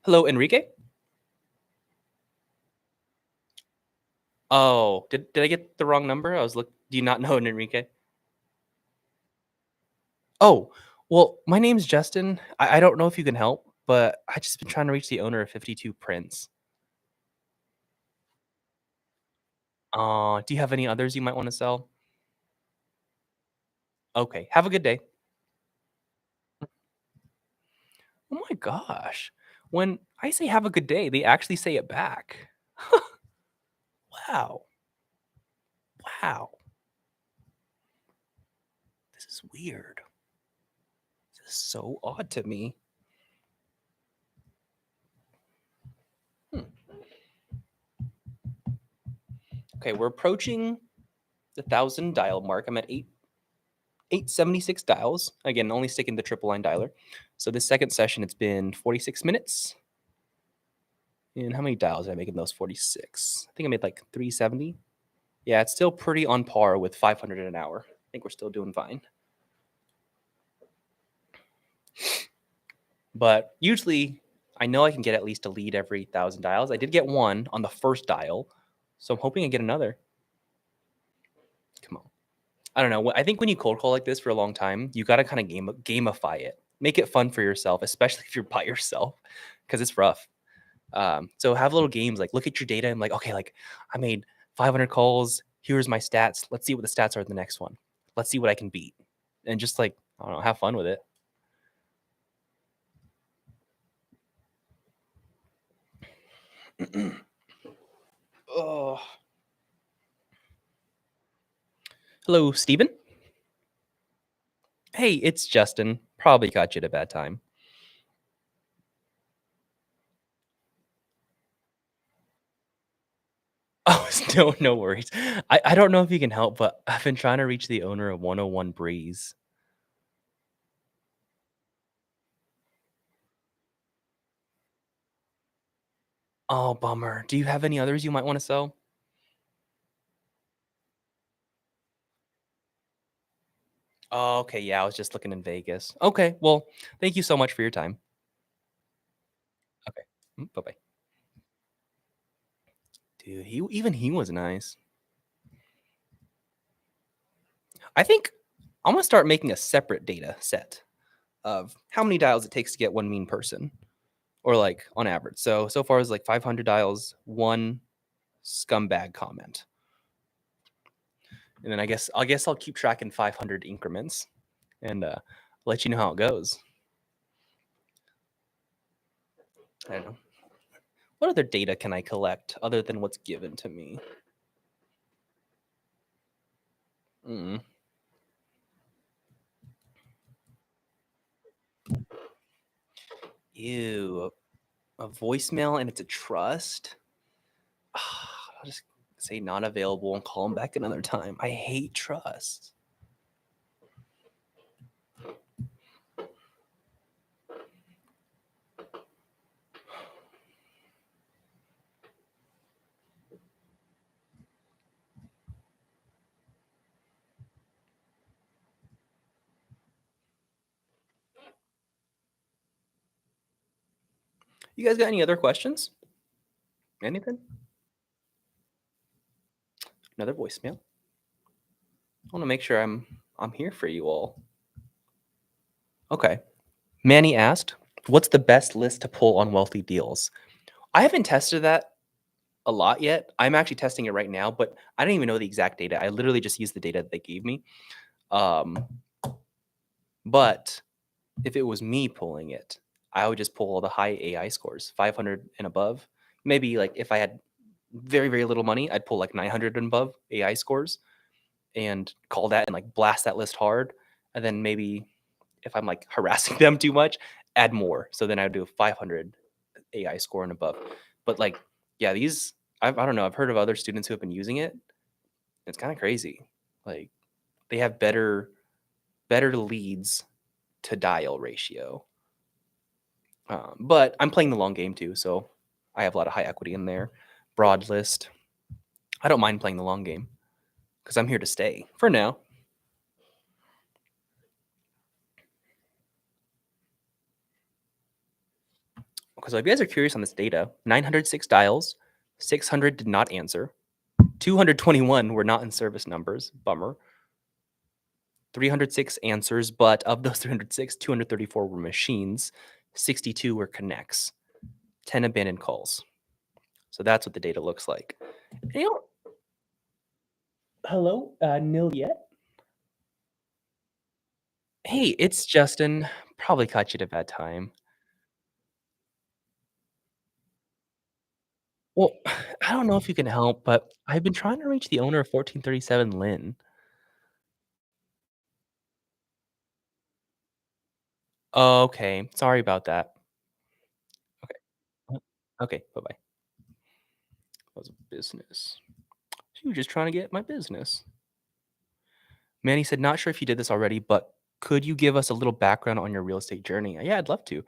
Hello, Enrique. Oh, did I get the wrong number? I was look. Do you not know an Enrique? Oh, well, my name's Justin. I don't know if you can help, but I just been trying to reach the owner of 52 Prints. Do you have any others you might want to sell? Okay, have a good day. Oh my gosh. When I say have a good day, they actually say it back. Wow. Wow. This is weird. This is so odd to me. Hmm. Okay, we're approaching the 1,000 dial mark. I'm at 876 dials. Again, only sticking the triple line dialer. So this second session, it's been 46 minutes. And how many dials did I make in those 46? I think I made like 370. Yeah, it's still pretty on par with 500 an hour. I think we're still doing fine. But usually, I know I can get at least a lead every 1,000 dials. I did get one on the first dial, so I'm hoping I get another. Come on. I don't know. I think when you cold call like this for a long time, you got to kind of gamify it. Make it fun for yourself, especially if you're by yourself, because it's rough. So have little games like look at your data and like, okay, like I made 500 calls. Here's my stats. Let's see what the stats are in the next one. Let's see what I can beat, and just like I don't know, have fun with it. Oh, hello, Steven. Hey, it's Justin. Probably got you at a bad time. Oh, no, no worries. I don't know if you can help, but I've been trying to reach the owner of 101 Breeze. Oh, bummer. Do you have any others you might want to sell? Oh, okay. Yeah, I was just looking in Vegas. Okay. Well, thank you so much for your time. Okay. Bye bye. Dude, he was nice. I think I'm gonna start making a separate data set of how many dials it takes to get one mean person, or like on average. So far it's like 500 dials, one scumbag comment, and then I guess I'll keep tracking 500 increments and let you know how it goes. I don't know. What other data can I collect other than what's given to me? Mm. Ew, a voicemail and it's a trust. I'll just say not available and call them back another time. I hate trust. You guys got any other questions? Anything? Another voicemail. I want to make sure I'm here for you all. Okay. Manny asked, "What's the best list to pull on wealthy deals?" I haven't tested that a lot yet. I'm actually testing it right now, but I don't even know the exact data. I literally just used the data that they gave me. Um, but if it was me pulling it, I would just pull all the high AI scores, 500 and above. Maybe like if I had very, very little money, I'd pull like 900 and above AI scores and call that and like blast that list hard. And then maybe if I'm like harassing them too much, add more. So then I'd do a 500 AI score and above. But like, yeah, I don't know. I've heard of other students who have been using it. It's kind of crazy. Like they have better leads to dial ratio. But I'm playing the long game too, so I have a lot of high equity in there. Broad list. I don't mind playing the long game because I'm here to stay for now. Okay, so if you guys are curious on this data, 906 dials, 600 did not answer, 221 were not in service numbers. Bummer. 306 answers, but of those 306, 234 were machines, 62 were connects, 10 abandoned calls. So that's what the data looks like. You know, hello, nil yet. Hey, it's Justin. Probably caught you at a bad time. Well, I don't know if you can help, but I've been trying to reach the owner of 1437 Lynn. Oh, okay. Sorry about that. Okay. Okay. Bye bye. That was a business. She was just trying to get my business. Manny said, not sure if you did this already, but could you give us a little background on your real estate journey? Yeah, I'd love to.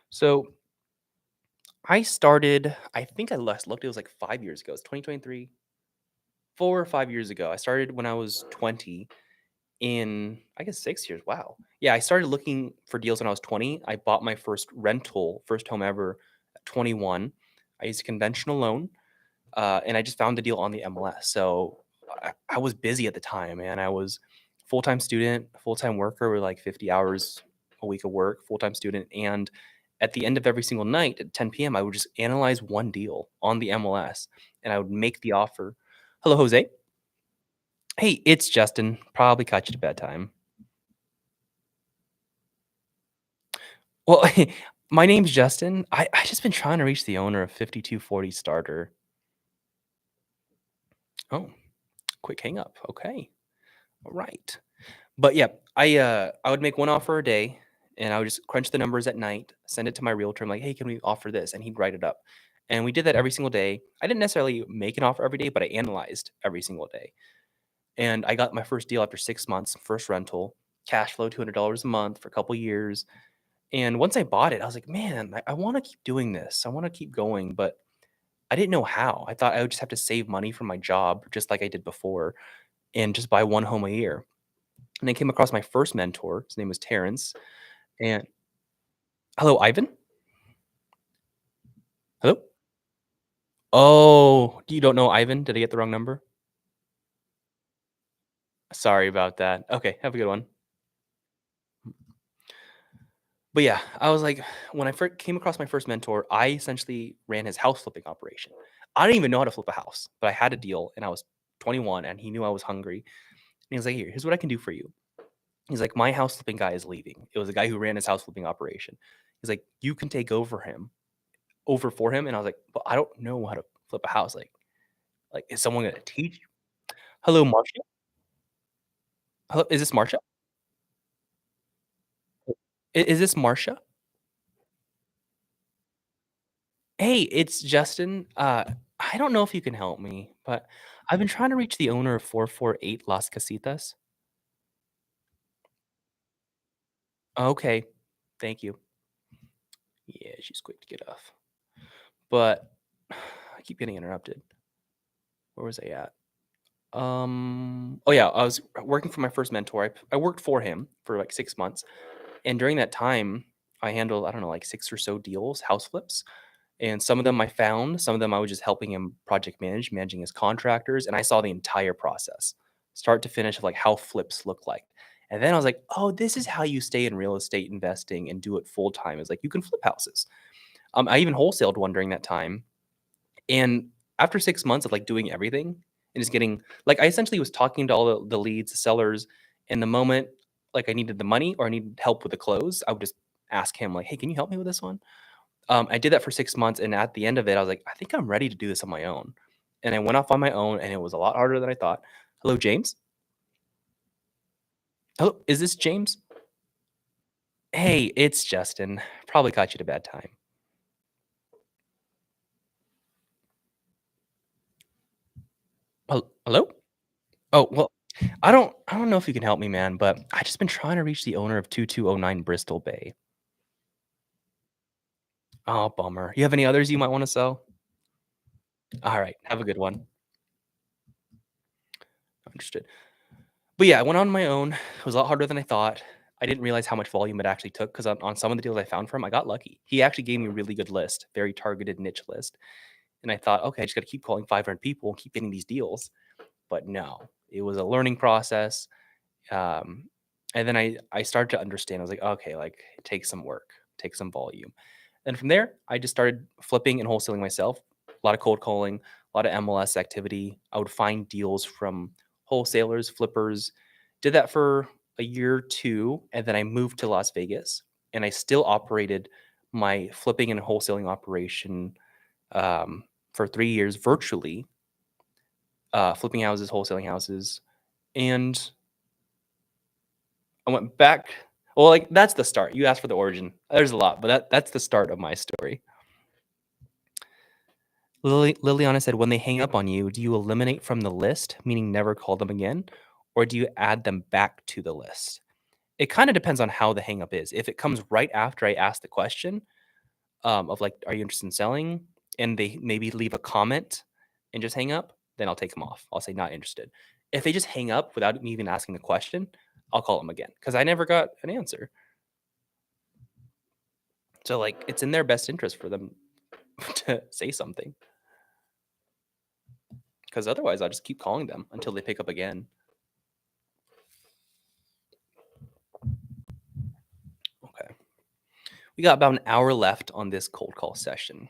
So I started, I think I last looked, it was like 5 years ago. It's 2023, 4 or 5 years ago. I started when I was 20 in, I guess, 6 years. Wow. Yeah, I started looking for deals when I was 20. I bought my first rental, first home ever at 21. I used a conventional loan. And I just found the deal on the MLS. So I was busy at the time, man. I was full time student, full time worker with like 50 hours a week of work, full time student. And at the end of every single night at 10 p.m., I would just analyze one deal on the MLS and I would make the offer. Hello, Jose. Hey, it's Justin. Probably caught you at a bad time. Well, my name's Justin. I just been trying to reach the owner of 5240 starter. Oh, quick hang up. Okay. All right. But yeah, I would make one offer a day, and I would just crunch the numbers at night, send it to my realtor. I'm like, "Hey, can we offer this?" And he'd write it up. And we did that every single day. I didn't necessarily make an offer every day, but I analyzed every single day. And I got my first deal after 6 months, first rental, cash flow $200 a month for a couple years. And once I bought it, I was like, "Man, I want to keep doing this. I want to keep going." But I didn't know how. I thought I would just have to save money from my job, just like I did before, and just buy one home a year. And I came across my first mentor. His name was Terrence. And hello, Ivan? Hello? Oh, you don't know Ivan? Did I get the wrong number? Sorry about that. Okay, have a good one. But yeah, I was like, when I first came across my first mentor, I essentially ran his house flipping operation. I didn't even know how to flip a house, but I had a deal and I was 21 and he knew I was hungry. And he was like, here's what I can do for you. He's like, my house flipping guy is leaving. It was a guy who ran his house flipping operation. He's like, you can take over for him. And I was like, but I don't know how to flip a house. Like, is someone gonna teach you? Hello, Marcia? Hello, is this Marcia? Is this Marcia? Hey, it's Justin. I don't know if you can help me, but I've been trying to reach the owner of 448 Las Casitas. Okay, thank you. Yeah, she's quick to get off. But I keep getting interrupted. Where was I at? Oh yeah, I was working for my first mentor. I worked for him for like 6 months, and during that time, I handled, I don't know, like six or so deals, house flips. And some of them I found, some of them I was just helping him project manage, managing his contractors, and I saw the entire process, start to finish of like how flips look like. And then I was like, "Oh, this is how you stay in real estate investing and do it full time." Is like you can flip houses. I even wholesaled one during that time, and after 6 months of like doing everything and just getting like I essentially was talking to all the leads, the sellers, and the moment like I needed the money or I needed help with the close, I would just ask him like, "Hey, can you help me with this one?" I did that for 6 months, and at the end of it, I was like, "I think I'm ready to do this on my own." And I went off on my own, and it was a lot harder than I thought. Hello, James? Hello, is this James? Hey, it's Justin. Probably caught you at a bad time. Hello? Oh, well, I don't know if you can help me, man, but I just been trying to reach the owner of 2209 Bristol Bay. Oh, bummer. You have any others you might wanna sell? Alright, have a good one. Understood. But yeah, I went on my own. It was a lot harder than I thought. I didn't realize how much volume it actually took because on some of the deals I found from, I got lucky. He actually gave me a really good list, very targeted niche list. And I thought, okay, I just got to keep calling 500 people and keep getting these deals. But no, it was a learning process. Um, and then I started to understand. I was like, okay, like it takes some work, takes some volume. And from there, I just started flipping and wholesaling myself. A lot of cold calling, a lot of MLS activity. I would find deals from wholesalers, flippers. Did that for a year or two, and then I moved to Las Vegas. And I still operated my flipping and wholesaling operation for 3 years virtually, flipping houses, wholesaling houses, and I went back. Well, like that's the start. You asked for the origin. There's a lot, but that's the start of my story. Liliana said, when they hang up on you, do you eliminate from the list, meaning never call them again, or do you add them back to the list? It kind of depends on how the hang up is. If it comes right after I ask the question of like, are you interested in selling? And they maybe leave a comment and just hang up, then I'll take them off. I'll say not interested. If they just hang up without me even asking the question, I'll call them again because I never got an answer. So like, it's in their best interest for them to say something because otherwise I'll just keep calling them until they pick up again. Okay. We got about an hour left on this cold call session.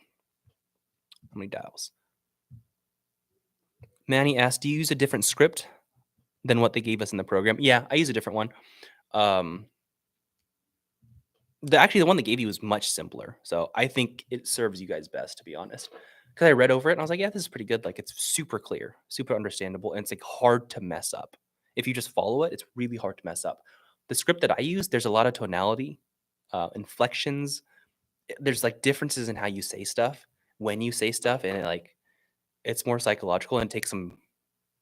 How many dials? Manny asked, do you use a different script than what they gave us in the program? Yeah, I use a different one. Um, actually, the one they gave you was much simpler. So I think it serves you guys best, to be honest. Because I read over it and I was like, yeah, this is pretty good. Like it's super clear, super understandable, and it's like hard to mess up. If you just follow it, it's really hard to mess up. The script that I use, there's a lot of tonality, inflections. There's like differences in how you say stuff when you say stuff, and it's more psychological and takes some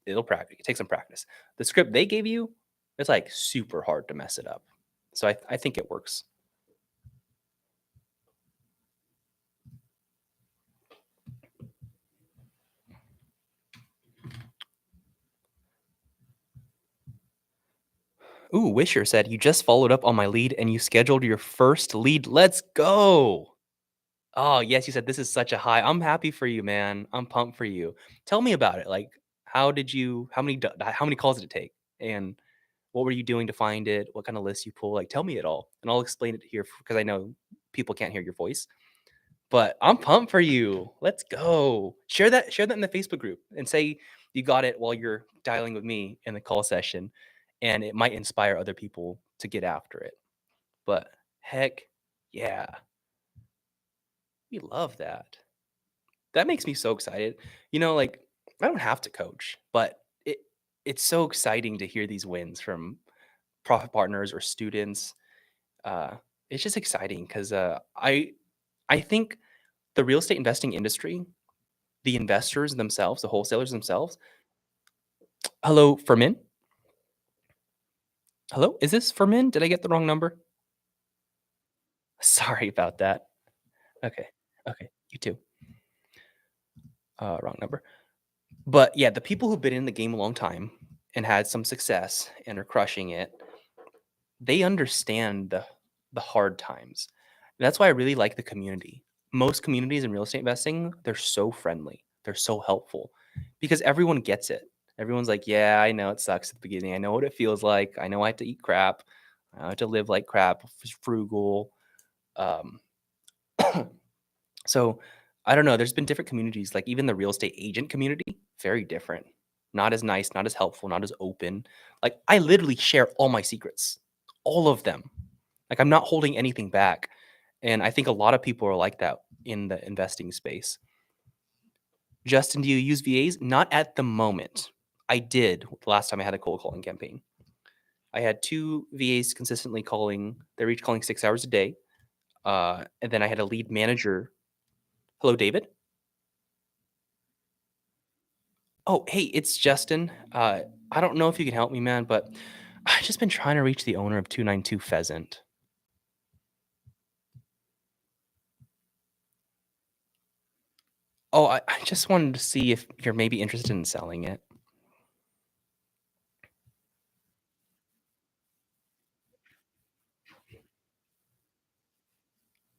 it'll practice. It takes some practice. The script they gave you, it's like super hard to mess it up. So I think it works. Ooh, Wisher said, you just followed up on my lead and you scheduled your first lead. Let's go. Oh, yes, you said this is such a high. I'm happy for you, man. I'm pumped for you. Tell me about it. Like, how many calls did it take? And what were you doing to find it? What kind of list you pull? Like, tell me it all. And I'll explain it here because I know people can't hear your voice. But I'm pumped for you. Let's go. Share that in the Facebook group and say you got it while you're dialing with me in the call session, and it might inspire other people to get after it. But heck yeah, we love that. That makes me so excited. Like I don't have to coach, but it's so exciting to hear these wins from profit partners or students. Uh, it's just exciting because I think the real estate investing industry, the investors themselves, the wholesalers themselves. Hello, Fermin? Hello? Is this Fermin? Did I get the wrong number? Sorry about that. Okay. Okay. You too. Wrong number. But yeah, the people who've been in the game a long time and had some success and are crushing it, they understand the hard times. That's why I really like the community. Most communities in real estate investing, they're so friendly. They're so helpful because everyone gets it. Everyone's like, yeah, I know it sucks at the beginning. I know what it feels like. I know I have to eat crap. I have to live like crap, frugal. Um, so I don't know. There's been different communities, like even the real estate agent community, very different. Not as nice, not as helpful, not as open. Like I literally share all my secrets, all of them. Like I'm not holding anything back. And I think a lot of people are like that in the investing space. Justin, do you use VAs? Not at the moment. I did the last time I had a cold calling campaign. I had two VAs consistently calling. They're each calling 6 hours a day. And then I had a lead manager. Hello, David. Oh, hey, it's Justin. I don't know if you can help me, man, but I've just been trying to reach the owner of 292 Pheasant. Oh, I just wanted to see if you're maybe interested in selling it.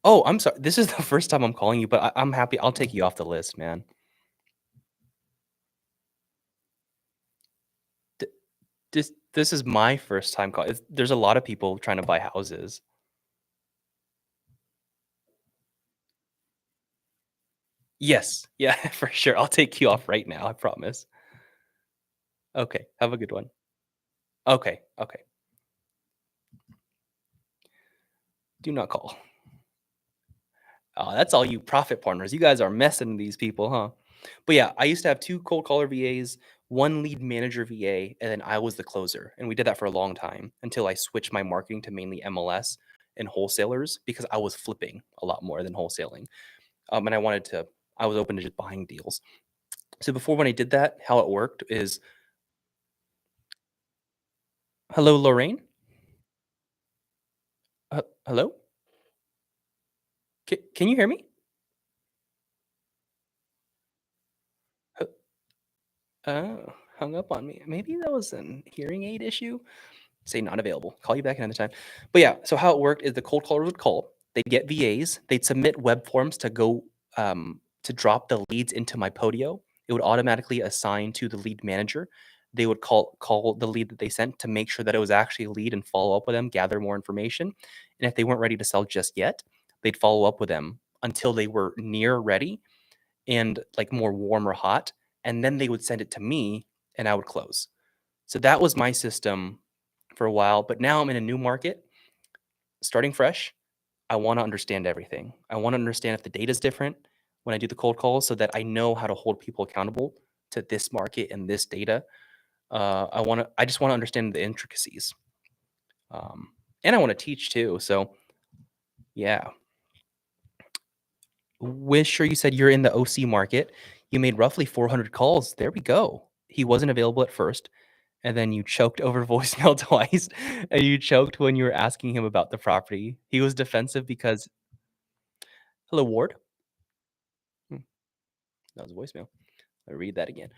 Oh, I'm sorry. This is the first time I'm calling you, but I'm happy. I'll take you off the list, man. Th- this is my first time call. There's a lot of people trying to buy houses. Yes, yeah, for sure. I'll take you off right now. I promise. Okay, have a good one. Okay, okay. Do not call. Oh, that's all you profit partners. You guys are messing these people, huh? But yeah, I used to have 2 cold caller VAs, 1 lead manager VA, and then I was the closer. And we did that for a long time until I switched my marketing to mainly MLS and wholesalers because I was flipping a lot more than wholesaling. And I was open to just buying deals. So before when I did that, how it worked is, hello, Lorraine? Hello? Can you hear me? H- Oh, hung up on me. Maybe that was an hearing aid issue. Say not available. Call you back another time. But yeah, so how it worked is the cold caller would call. They'd get VAs. They'd submit web forms to go to drop the leads into my Podio. It would automatically assign to the lead manager. They would call the lead that they sent to make sure that it was actually a lead and follow up with them, gather more information. And if they weren't ready to sell just yet, they'd follow up with them until they were near ready and like more warm or hot. And then they would send it to me and I would close. So that was my system for a while, but now I'm in a new market, starting fresh. I want to understand everything. I want to understand if the data is different when I do the cold calls so that I know how to hold people accountable to this market and this data. I just want to understand the intricacies. Um, and I want to teach too. So yeah. Wish sure you said you're in the OC market. You made roughly 400 calls. There we go. He wasn't available at first. And then you choked over voicemail twice, and you choked when you were asking him about the property. He was defensive because hello, Ward. Hmm, that was a voicemail. I read that again.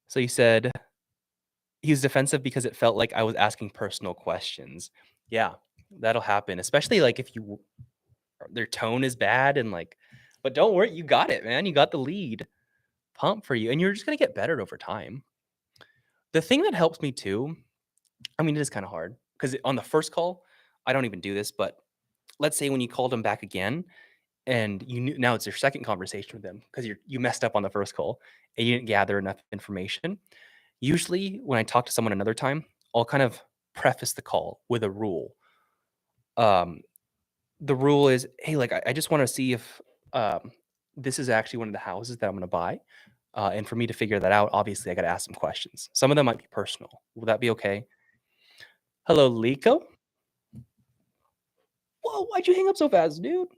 So you said he was defensive because it felt like I was asking personal questions. Yeah, that'll happen, especially like if you their tone is bad and like, but don't worry, you got it, man. You got the lead. Pump for you, and you're just gonna get better over time. The thing that helps me too, I mean, it is kind of hard because on the first call, I don't even do this, but let's say when you called them back again and you knew now it's your second conversation with them because you messed up on the first call and you didn't gather enough information. Usually, when I talk to someone another time, I'll kind of preface the call with a rule. Um, the rule is, hey, like I just want to see if this is actually one of the houses that I'm going to buy. And for me to figure that out, obviously, I got to ask some questions. Some of them might be personal. Will that be okay? Hello, Lico. Whoa, why'd you hang up so fast, dude?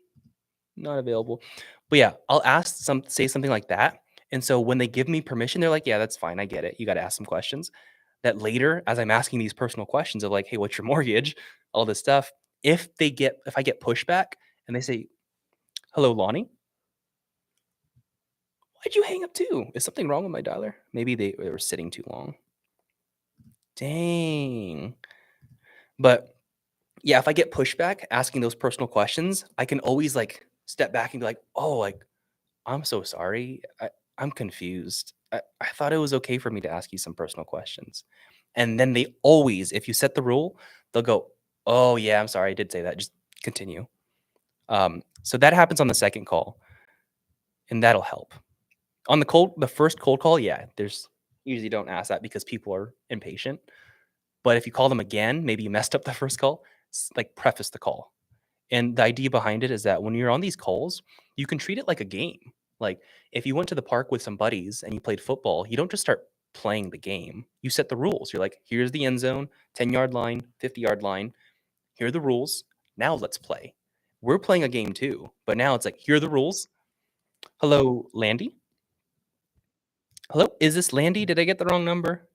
Not available. But yeah, I'll say something like that. And so when they give me permission, they're like, yeah, that's fine. I get it. You got to ask some questions. That later, as I'm asking these personal questions of like, hey, what's your mortgage? All this stuff. If I get pushback and they say, hello, Lonnie, why'd you hang up too? Is something wrong with my dialer? Maybe they were sitting too long. Dang. But yeah, if I get pushback asking those personal questions, I can always like step back and be like, oh, like, I'm so sorry. I'm confused. I thought it was okay for me to ask you some personal questions. And then they always, if you set the rule, they'll go, oh, yeah, I'm sorry. I did say that. Just continue. So that happens on the second call, and that'll help. On the first cold call, yeah, there's usually don't ask that because people are impatient. But if you call them again, maybe you messed up the first call, like preface the call. And the idea behind it is that when you're on these calls, you can treat it like a game. Like if you went to the park with some buddies and you played football, you don't just start playing the game. You set the rules. You're like, here's the end zone, 10-yard line, 50-yard line. Here are the rules. Now let's play. We're playing a game too, but now it's like, here are the rules. Hello, Landy. Hello, is this Landy? Did I get the wrong number?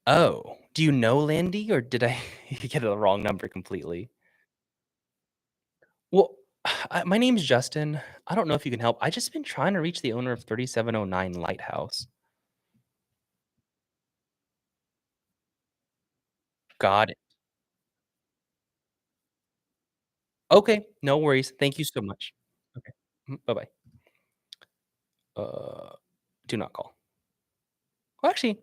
Oh, do you know Landy or did I get the wrong number completely? Well, My name's Justin. I don't know if you can help. I just been trying to reach the owner of 3709 Lighthouse. Got it. Okay, no worries. Thank you so much. Okay. Bye bye. Uh, do not call. Well, actually,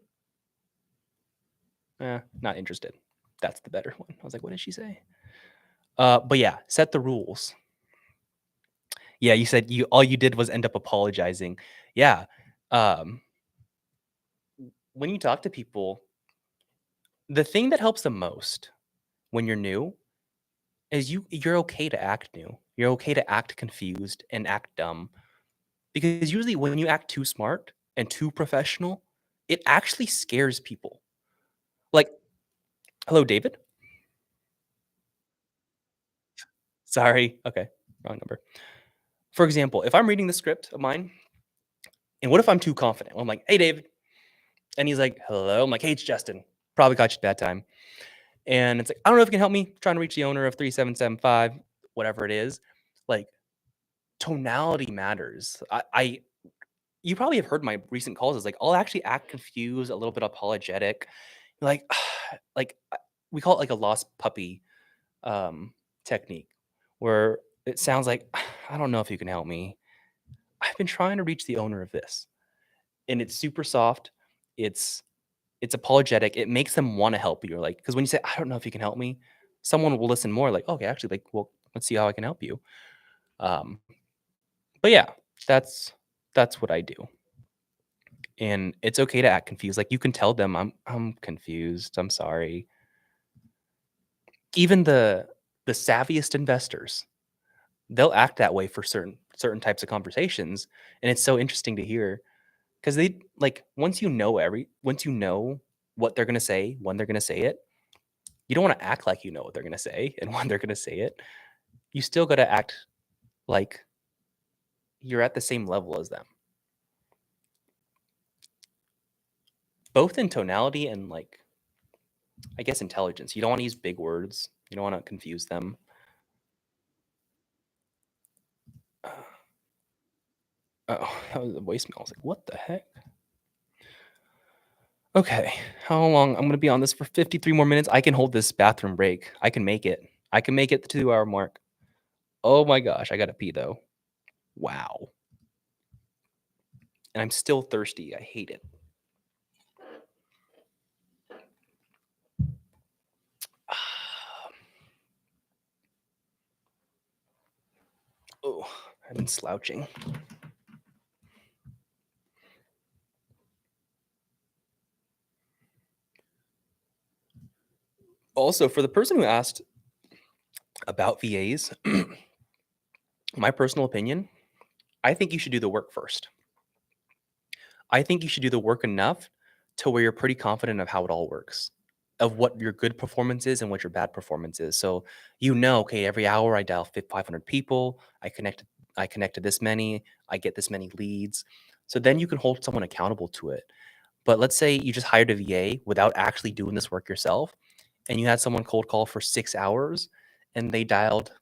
not interested. That's the better one. I was like, what did she say? But yeah, set the rules. Yeah, you said you all you did was end up apologizing. Yeah. Um, when you talk to people, the thing that helps the most when you're new is you're okay to act new. You're okay to act confused and act dumb because usually when you act too smart and too professional, it actually scares people. Like, hello, David. Sorry. Okay, wrong number. For example, if I'm reading the script of mine, and what if I'm too confident? I'm like, "Hey, David," and he's like, "Hello." I'm like, "Hey, it's Justin. Probably caught you at a bad time." And it's like, "I don't know if you can help me. Trying to reach the owner of 3775, whatever it is." Like, tonality matters. I you probably have heard my recent calls is like I'll actually act confused, a little bit apologetic, like like we call it like a lost puppy technique where it sounds like I don't know if you can help me. I've been trying to reach the owner of this, and it's super soft. It's it's apologetic. It makes them want to help you. Like because when you say I don't know if you can help me, someone will listen more. Like okay, actually, like well, let's see how I can help you. Um, but yeah, that's that's what I do. And it's okay to act confused, like, you can tell them, I'm confused, I'm sorry." Even the savviest investors, they'll act that way for certain types of conversations, and it's so interesting to hear because they like, once you know what they're gonna say, when they're gonna say it, you don't wanna act like you know what they're gonna say and when they're gonna say it. You still gotta act like you're at the same level as them, both in tonality and, like, I guess, intelligence. You don't wanna use big words, you don't wanna confuse them. Oh, that was a voicemail. I was like, "What the heck?" Okay, how long? I'm gonna be on this for 53 more minutes. I can hold this bathroom break. I can make it. I can make it the 2-hour mark. Oh my gosh, I gotta pee though. Wow. And I'm still thirsty. I hate it. Oh, I've been slouching. Also, for the person who asked about VAs, my personal opinion, I think you should do the work first. I think you should do the work enough to where you're pretty confident of how it all works, of what your good performance is and what your bad performance is. So you know, okay, every hour I dial 500 people, I connect to this many, I get this many leads. So then you can hold someone accountable to it. But let's say you just hired a VA without actually doing this work yourself, and you had someone cold call for 6 hours and they dialed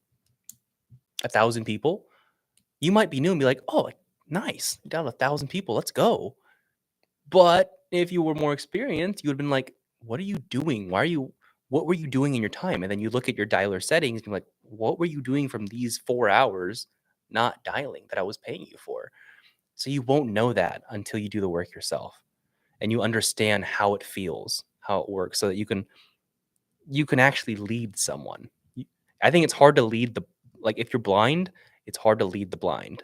1,000 people. You might be new and be like, oh, like, nice, you dialed 1,000 people, let's go. But if you were more experienced, you would have been like, "What are you doing? What were you doing in your time?" And then you look at your dialer settings and you're like, "What were you doing from these 4 hours not dialing that I was paying you for?" So you won't know that until you do the work yourself and you understand how it feels, how it works so that you can actually lead someone. I think it's hard to lead the like if you're blind, it's hard to lead the blind.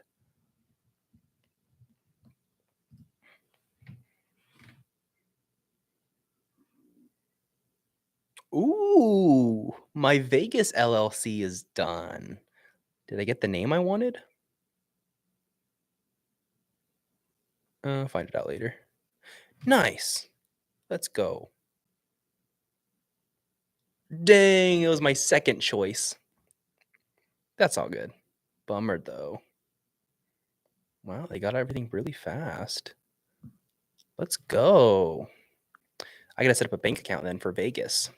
Ooh, my Vegas LLC is done. Did I get the name I wanted? Find it out later. Nice. Let's go. Dang, it was my second choice. That's all good. Bummer though. Wow, they got everything really fast. Let's go. I gotta set up a bank account then for Vegas.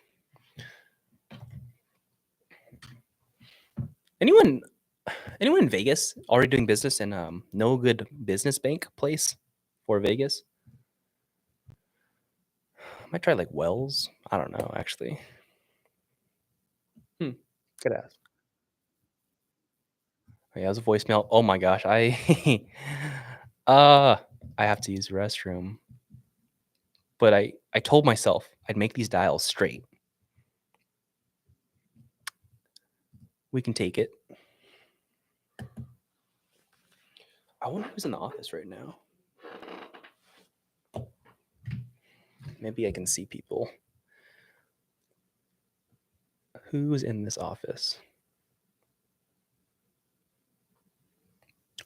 Anyone Anyone in Vegas already doing business in no good business bank place for Vegas? I might try like Wells. I don't know actually. Hmm. Good ask. Oh, yeah, it was a voicemail. Oh my gosh, I uh I have to use the restroom. But I told myself I'd make these dials straight. We can take it. I wonder who's in the office right now. Maybe I can see people. Who's in this office?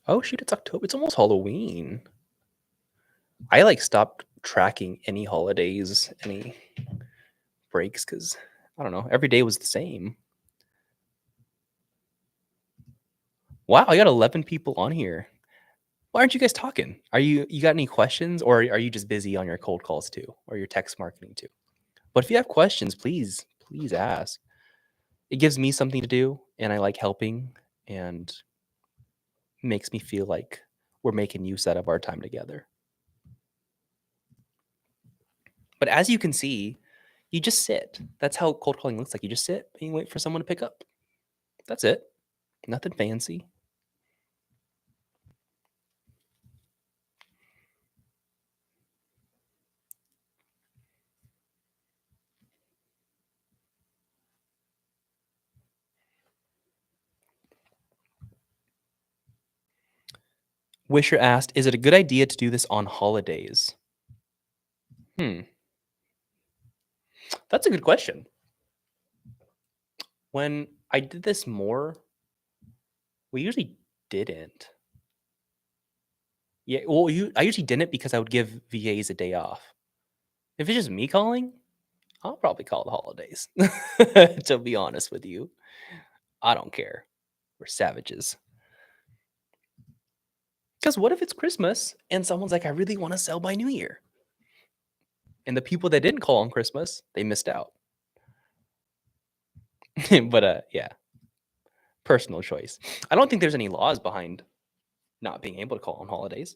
Oh shoot, it's October. It's almost Halloween. I like stopped tracking any holidays, any breaks because I don't know. Every day was the same. Wow, I got 11 people on here. Why aren't you guys talking? You got any questions or are you just busy on your cold calls too or your text marketing too? But if you have questions, please ask. It gives me something to do and I like helping and makes me feel like we're making use out of our time together. But as you can see, you just sit. That's how cold calling looks like. You just sit and you wait for someone to pick up. That's it. Nothing fancy. Wisher asked, "Is it a good idea to do this on holidays?" Hmm, that's a good question. When I did this more, we usually didn't. Yeah, well, I usually didn't because I would give VAs a day off. If it's just me calling, I'll probably call the holidays. To be honest with you, I don't care. We're savages. Because what if it's Christmas and someone's like, I really want to sell by New Year? And the people that didn't call on Christmas, they missed out. But yeah, personal choice. I don't think there's any laws behind not being able to call on holidays.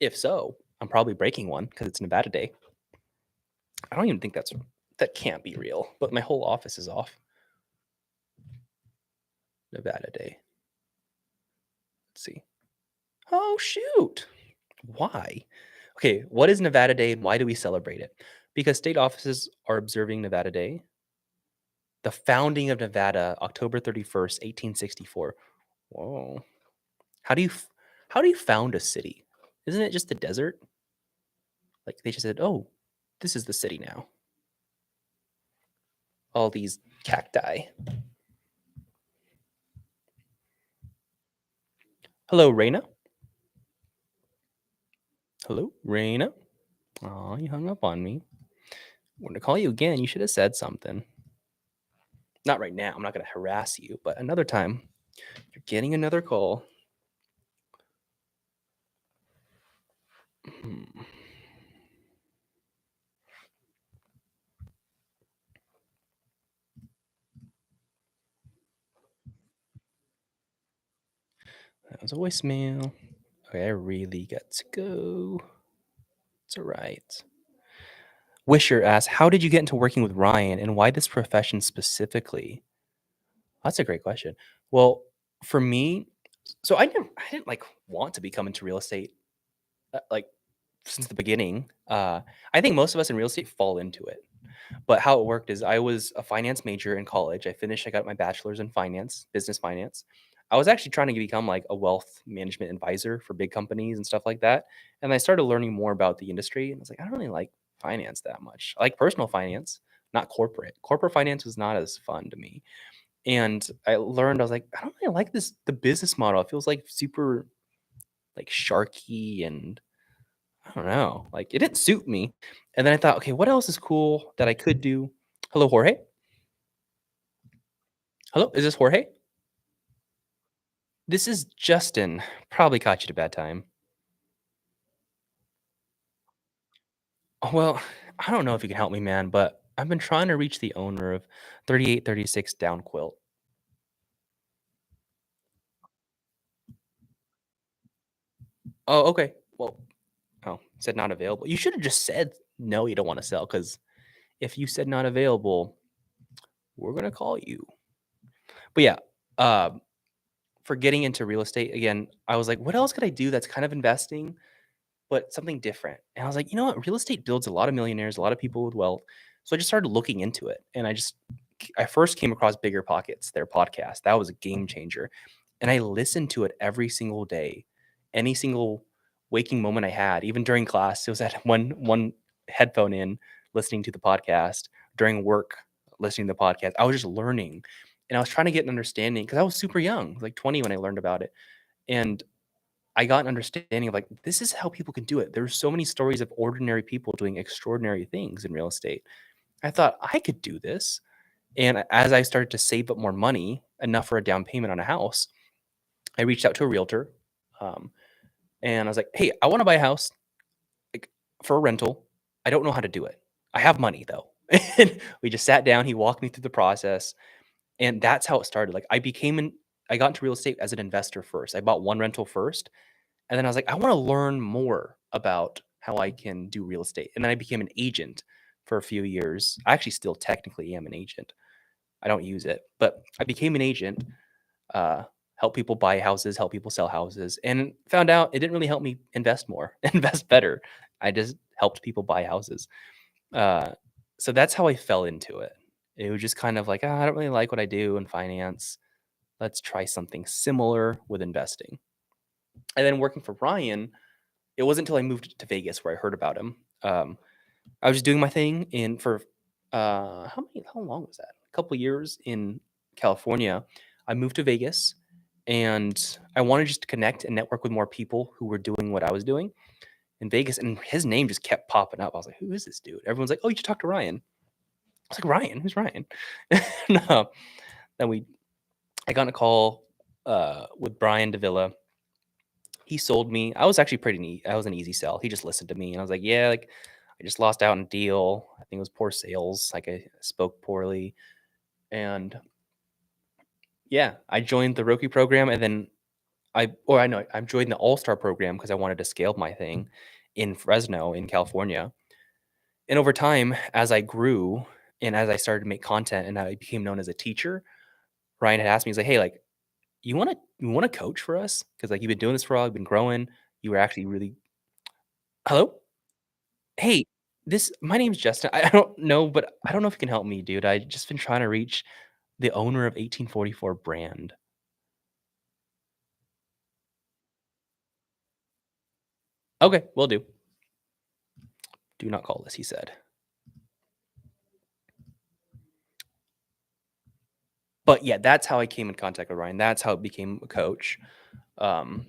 If so, I'm probably breaking one because it's Nevada Day. I don't even think that can't be real. But my whole office is off. Nevada Day. Let's see. Oh shoot. Why? Okay, what is Nevada Day and why do we celebrate it? Because state offices are observing Nevada Day. The founding of Nevada, October 31st, 1864. Whoa. How do you how do you found a city? Isn't it just a desert? Like they just said, "Oh, this is the city now." All these cacti. Hello, Reina. Hello, Reina. Oh, you hung up on me. When to call you again, you should have said something. Not right now. I'm not going to harass you, but another time. You're getting another call. Hmm. That was a voicemail. Okay, I really got to go. It's all right. Wisher asks, "How did you get into working with Ryan, and why this profession specifically?" That's a great question. Well, for me, so I didn't like want to become into real estate like since the beginning. I think most of us in real estate fall into it. But how it worked is I was a finance major in college. I got my bachelor's in finance, business finance. I was actually trying to become like a wealth management advisor for big companies and stuff like that. And I started learning more about the industry. And I was like, I don't really like finance that much. I like personal finance, not corporate. Corporate finance was not as fun to me. And I learned, I was like, I don't really like the business model. It feels like super like sharky and I don't know. Like it didn't suit me. And then I thought, okay, what else is cool that I could do? Hello, Jorge. Hello, is this Jorge? This is Justin. Probably caught you at a bad time. Oh, well, I don't know if you can help me, man, but I've been trying to reach the owner of 3836 Down Quilt. Oh, okay. Well, oh, said not available. You should have just said no, you don't want to sell because if you said not available, we're gonna call you. But yeah, um, for getting into real estate again, I was like, what else could I do that's kind of investing, but something different? And I was like, you know what? Real estate builds a lot of millionaires, a lot of people with wealth. So I just started looking into it, and I first came across Bigger Pockets, their podcast. That was a game changer. And I listened to it every single day, any single waking moment I had, even during class. It was at one headphone in, listening to the podcast, during work, listening to the podcast. I was just learning, and I was trying to get an understanding because I was super young, like 20 when I learned about it, and I got an understanding of like this is how people can do it. There's so many stories of ordinary people doing extraordinary things in real estate. I thought I could do this, and as I started to save up more money, enough for a down payment on a house, I reached out to a realtor, um, and I was like, "Hey, I want to buy a house like for a rental. I don't know how to do it. I have money though." And we just sat down. He walked me through the process, and that's how it started. Like I got into real estate as an investor first. I bought one rental first, and then I was like, I want to learn more about how I can do real estate. And then I became an agent for a few years. I actually still technically am an agent. I don't use it, but I became an agent, uh, help people buy houses, help people sell houses, and found out it didn't really help me invest more, invest better. I just helped people buy houses. Uh, so that's how I fell into it. It was just kind of like, "Ah, I don't really like what I do in finance. Let's try something similar with investing." And then working for Ryan, it wasn't until I moved to Vegas where I heard about him. I was just doing my thing in for how long was that? A couple years in California. I moved to Vegas and I wanted just to connect and network with more people who were doing what I was doing in Vegas. And his name just kept popping up. I was like, who is this dude? Everyone's like, oh, you should talk to Ryan. I was like, Ryan? Who's Ryan? No. Then I got on a call with Brian Davila. He sold me. I was actually pretty neat. I was an easy sell. He just listened to me and I was like, yeah, like I just lost out on a deal. I think it was poor sales. Like I spoke poorly. And yeah, I joined the rookie program and then I know I joined the all-star program because I wanted to scale my thing in Fresno in California. And over time, as I grew and as I started to make content and I became known as a teacher, Ryan had asked me, he's like, hey, like, you wanna coach for us? Because like you've been doing this for a while, you've been growing. You were actually really hello? Hey, this my name's Justin. I don't know, but I don't know if you can help me, dude. I just been trying to reach the owner of 1844 brand. Okay, will do. Do not call this, he said. But yeah, that's how I came in contact with Ryan. That's how I became a coach. Um,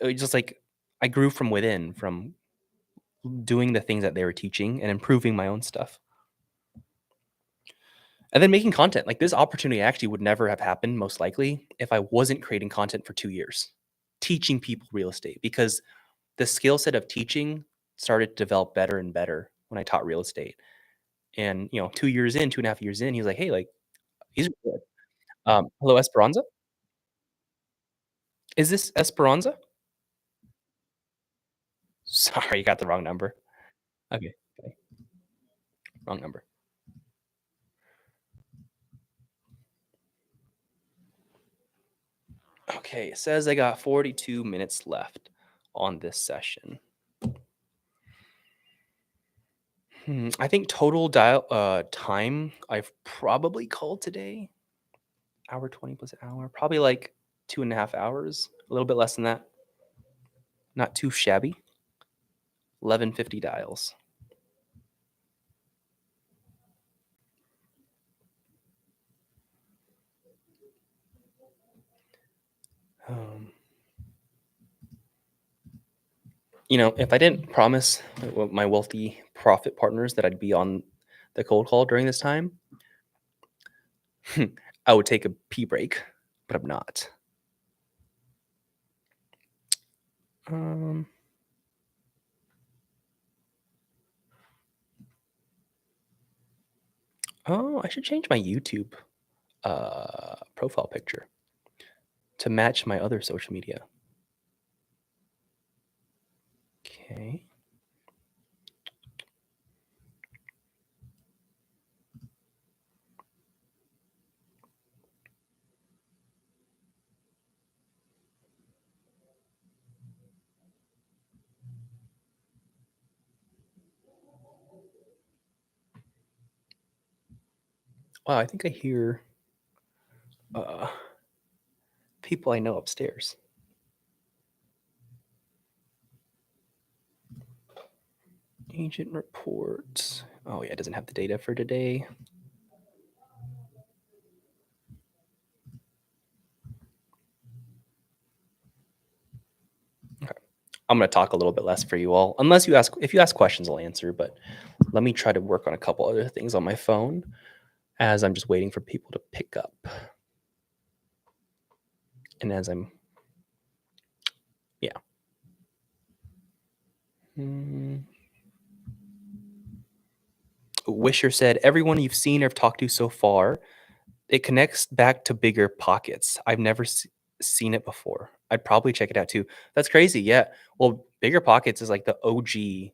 it was just like I grew from within, from doing the things that they were teaching and improving my own stuff. And then making content. Like this opportunity actually would never have happened, most likely, if I wasn't creating content for 2 years, teaching people real estate because the skill set of teaching started to develop better and better when I taught real estate. And, 2 years in, 2.5 years in, he was like, "Hey, like, these are good." Hello, Esperanza? Is this Esperanza? Sorry, you got the wrong number. Okay, okay, wrong number. Okay, it says I got 42 minutes left on this session. I think total time I've probably called today, hour 20 plus an hour, probably like 2.5 hours, a little bit less than that. Not too shabby. 1150 dials. Um, if I didn't promise my wealthy profit partners that I'd be on the cold call during this time, I would take a pee break, but I'm not. Um, oh, I should change my YouTube profile picture to match my other social media. Okay. Wow, I think I hear uh, people I know upstairs. Agent reports. Oh yeah, it doesn't have the data for today. Okay. I'm gonna talk a little bit less for you all, unless you ask. If you ask questions, I'll answer. But let me try to work on a couple other things on my phone as I'm just waiting for people to pick up. And as I'm, yeah. Hmm. Wisher said, everyone you've seen or have talked to so far, it connects back to bigger pockets. I've never seen it before. I'd probably check it out too. That's crazy. Yeah. Well, bigger pockets is like the OG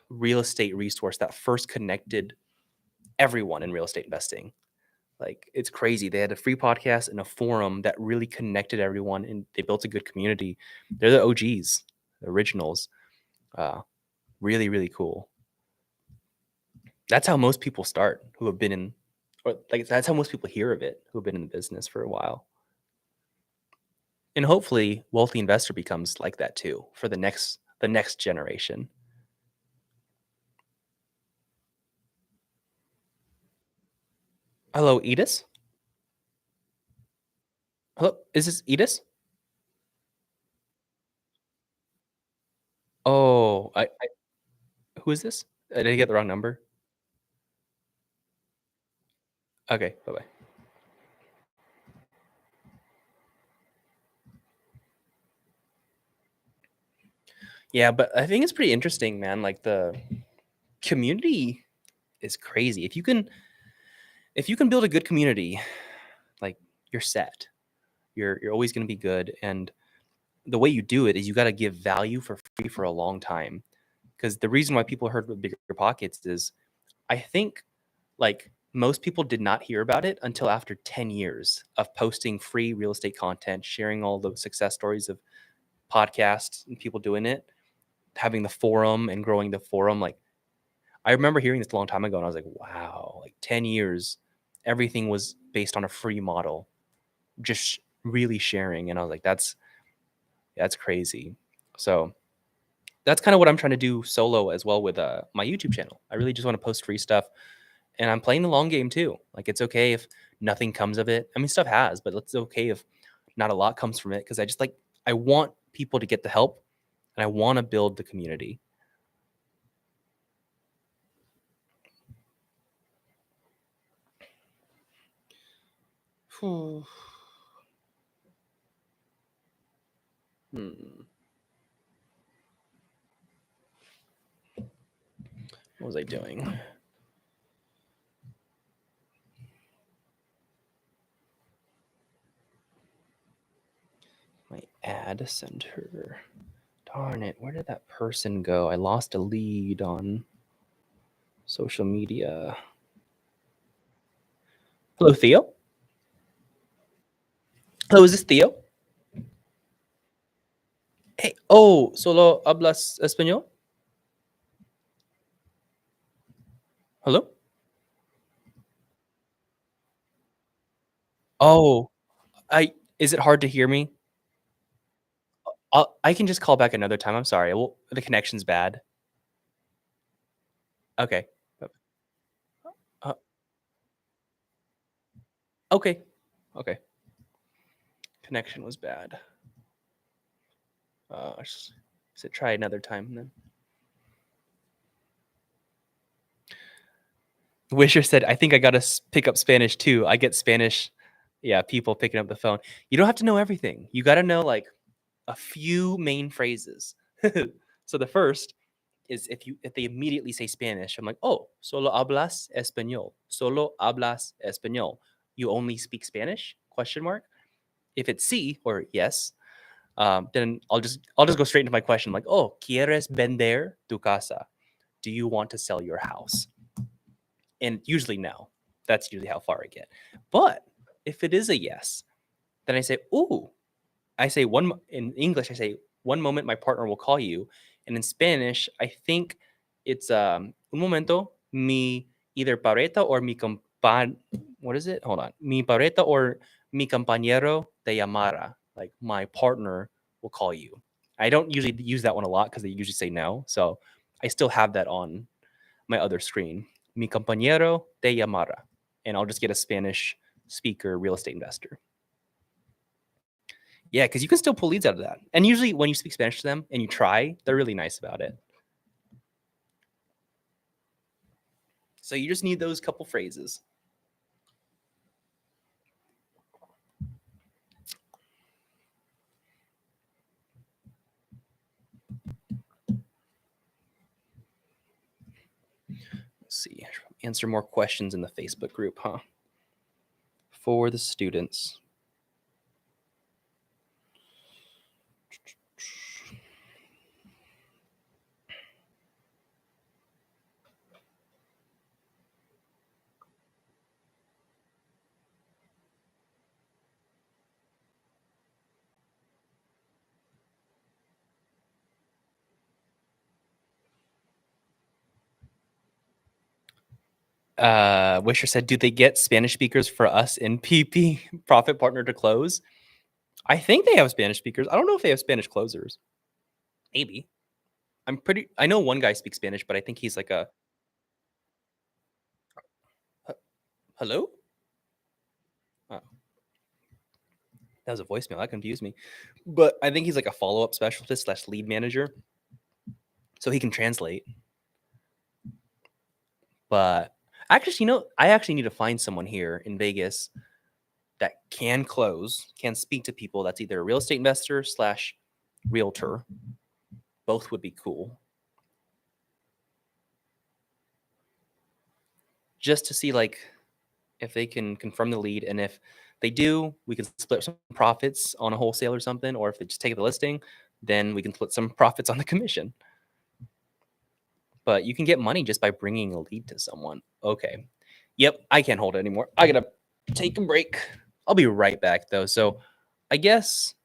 real estate resource that first connected everyone in real estate investing. Like it's crazy. They had a free podcast and a forum that really connected everyone and they built a good community. They're the OGs, the originals. Uh, really, really cool. That's how most people start who have been in, or like that's how most people hear of it who have been in the business for a while. And hopefully, wealthy investor becomes like that too for the next generation. Hello, Edis. Hello, is this Edis? Oh, who is this? Did I get the wrong number? Okay, bye bye. Yeah, but I think it's pretty interesting, man. Like the community is crazy. If you can build a good community, like you're set. You're always going to be good. And the way you do it is you got to give value for free for a long time. Because the reason why people heard of bigger pockets is I think like most people did not hear about it until after 10 years of posting free real estate content, sharing all the success stories of podcasts and people doing it, having the forum and growing the forum. Like I remember hearing this a long time ago and I was like, wow, like 10 years, everything was based on a free model, just really sharing. And I was like, that's crazy. So that's kind of what I'm trying to do solo as well with my YouTube channel. I really just want to post free stuff and I'm playing the long game too. Like it's okay if nothing comes of it. I mean, stuff has, but it's okay if not a lot comes from it because I want people to get the help and I want to build the community. Phew. Hmm. What was I doing? My ad center. Darn it. Where did that person go? I lost a lead on social media. Hello, Theo. Hello, is this Theo? Hey, oh, solo hablas español? Hello? Oh, is it hard to hear me? I can just call back another time. I'm sorry. Well, the connection's bad. Okay. Uh, okay. Okay. Connection was bad. So try another time then. Wisher said, I think I got to pick up Spanish too. I get Spanish. Yeah, people picking up the phone. You don't have to know everything. You got to know like a few main phrases. So the first is if they immediately say Spanish, I'm like, oh, solo hablas español. Solo hablas español. You only speak Spanish? Question mark. If it's sí or yes, Then I'll just go straight into my question like, "Oh, quieres vender tu casa? Do you want to sell your house?" And usually no. That's usually how far I get. But if it is a yes, then I say, "Ooh." I say in English I say, "One moment my partner will call you." And in Spanish, I think it's un momento, mi either pareta or mi compa what is it? Hold on. Mi pareta or mi compañero te llamará. Like my partner will call you. I don't usually use that one a lot because they usually say no. So I still have that on my other screen. Mi compañero te llamará. And I'll just get a Spanish speaker real estate investor. Yeah, because you can still pull leads out of that. And usually when you speak Spanish to them and you try, they're really nice about it. So you just need those couple phrases. Let's see. Answer more questions in the Facebook group, huh? For the students. Wisher said, "Do they get Spanish speakers for us in PP Profit Partner to close?" I think they have Spanish speakers. I don't know if they have Spanish closers. Maybe. I know one guy speaks Spanish, but I think he's like a hello? Oh, that was a voicemail. That confused me. But I think he's like a follow-up specialist slash lead manager. So he can translate. But actually, I actually need to find someone here in Vegas that can close, can speak to people. That's either a real estate investor slash realtor. Both would be cool. Just to see like if they can confirm the lead, and if they do, we can split some profits on a wholesale or something. Or if they just take the listing, then we can split some profits on the commission. But you can get money just by bringing a lead to someone. Okay. Yep, I can't hold it anymore. I gotta take a break. I'll be right back though. So I guess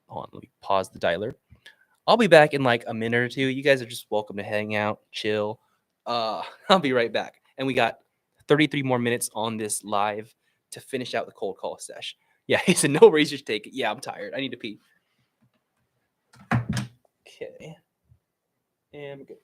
hold on, let me pause the dialer. I'll be back in like a minute or two. You guys are just welcome to hang out, chill. I'll be right back. And we got 33 more minutes on this live to finish out the cold call sesh. Yeah, he said no worries, just take it. Yeah, I'm tired. I need to pee. Okay. And we're good.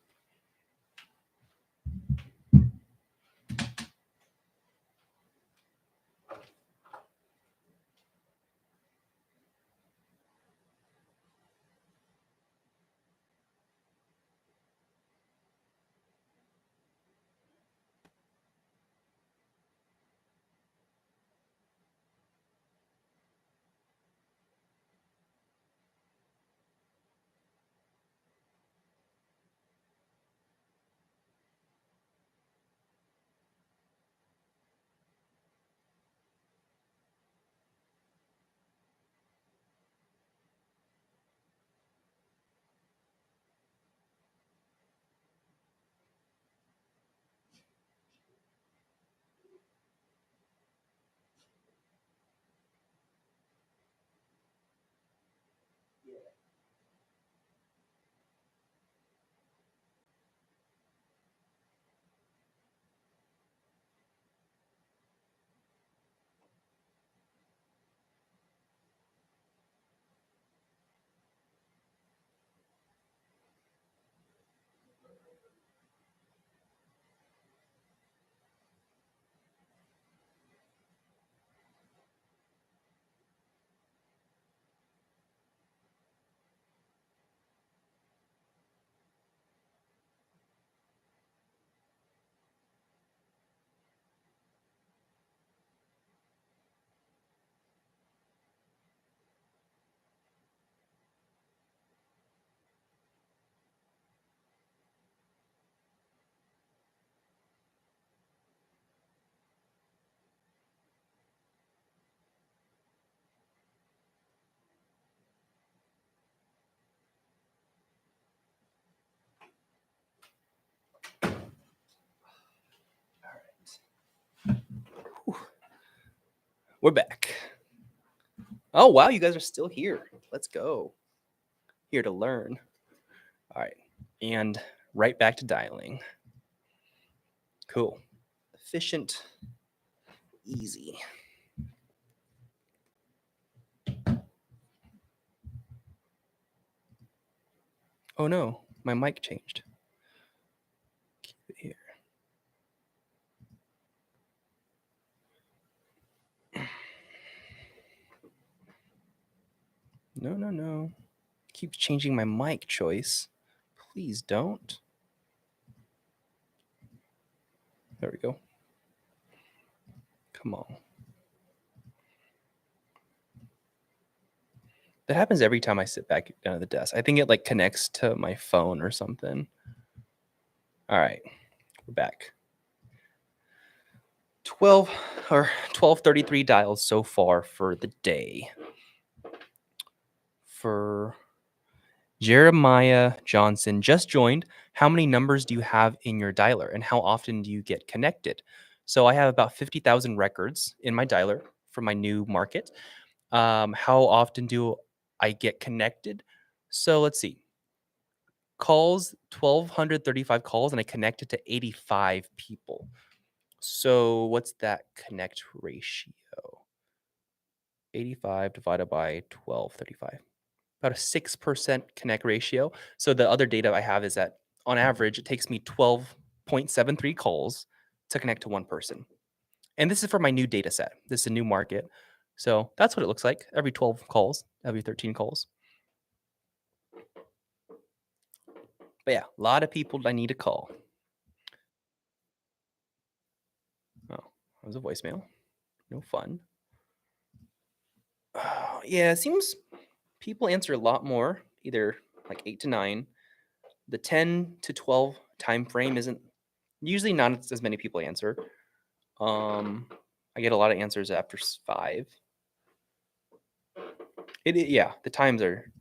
We're back. Oh, wow, you guys are still here. Let's go. Here to learn. All right. And right back to dialing. Cool. Efficient, easy. Oh no, my mic changed. Keep it here. No, no, no. Keeps changing my mic choice. Please don't. There we go. Come on. That happens every time I sit back down at the desk. I think it like connects to my phone or something. All right, we're back. 1233 dials so far for the day. For Jeremiah Johnson just joined. How many numbers do you have in your dialer and how often do you get connected? So I have about 50,000 records in my dialer for my new market. How often do I get connected? So let's see. Calls, 1,235 calls, and I connected to 85 people. So what's that connect ratio? 85 divided by 1235. About a 6% connect ratio. So the other data I have is that on average, it takes me 12.73 calls to connect to one person. And this is for my new data set. This is a new market. So that's what it looks like every 12 calls, every 13 calls. But yeah, a lot of people I need to call. Oh, that was a voicemail. No fun. Yeah, it seems people answer a lot more, either like 8 to 9. The 10 to 12 time frame isn't usually not as many people answer. I get a lot of answers after 5. Yeah, the times are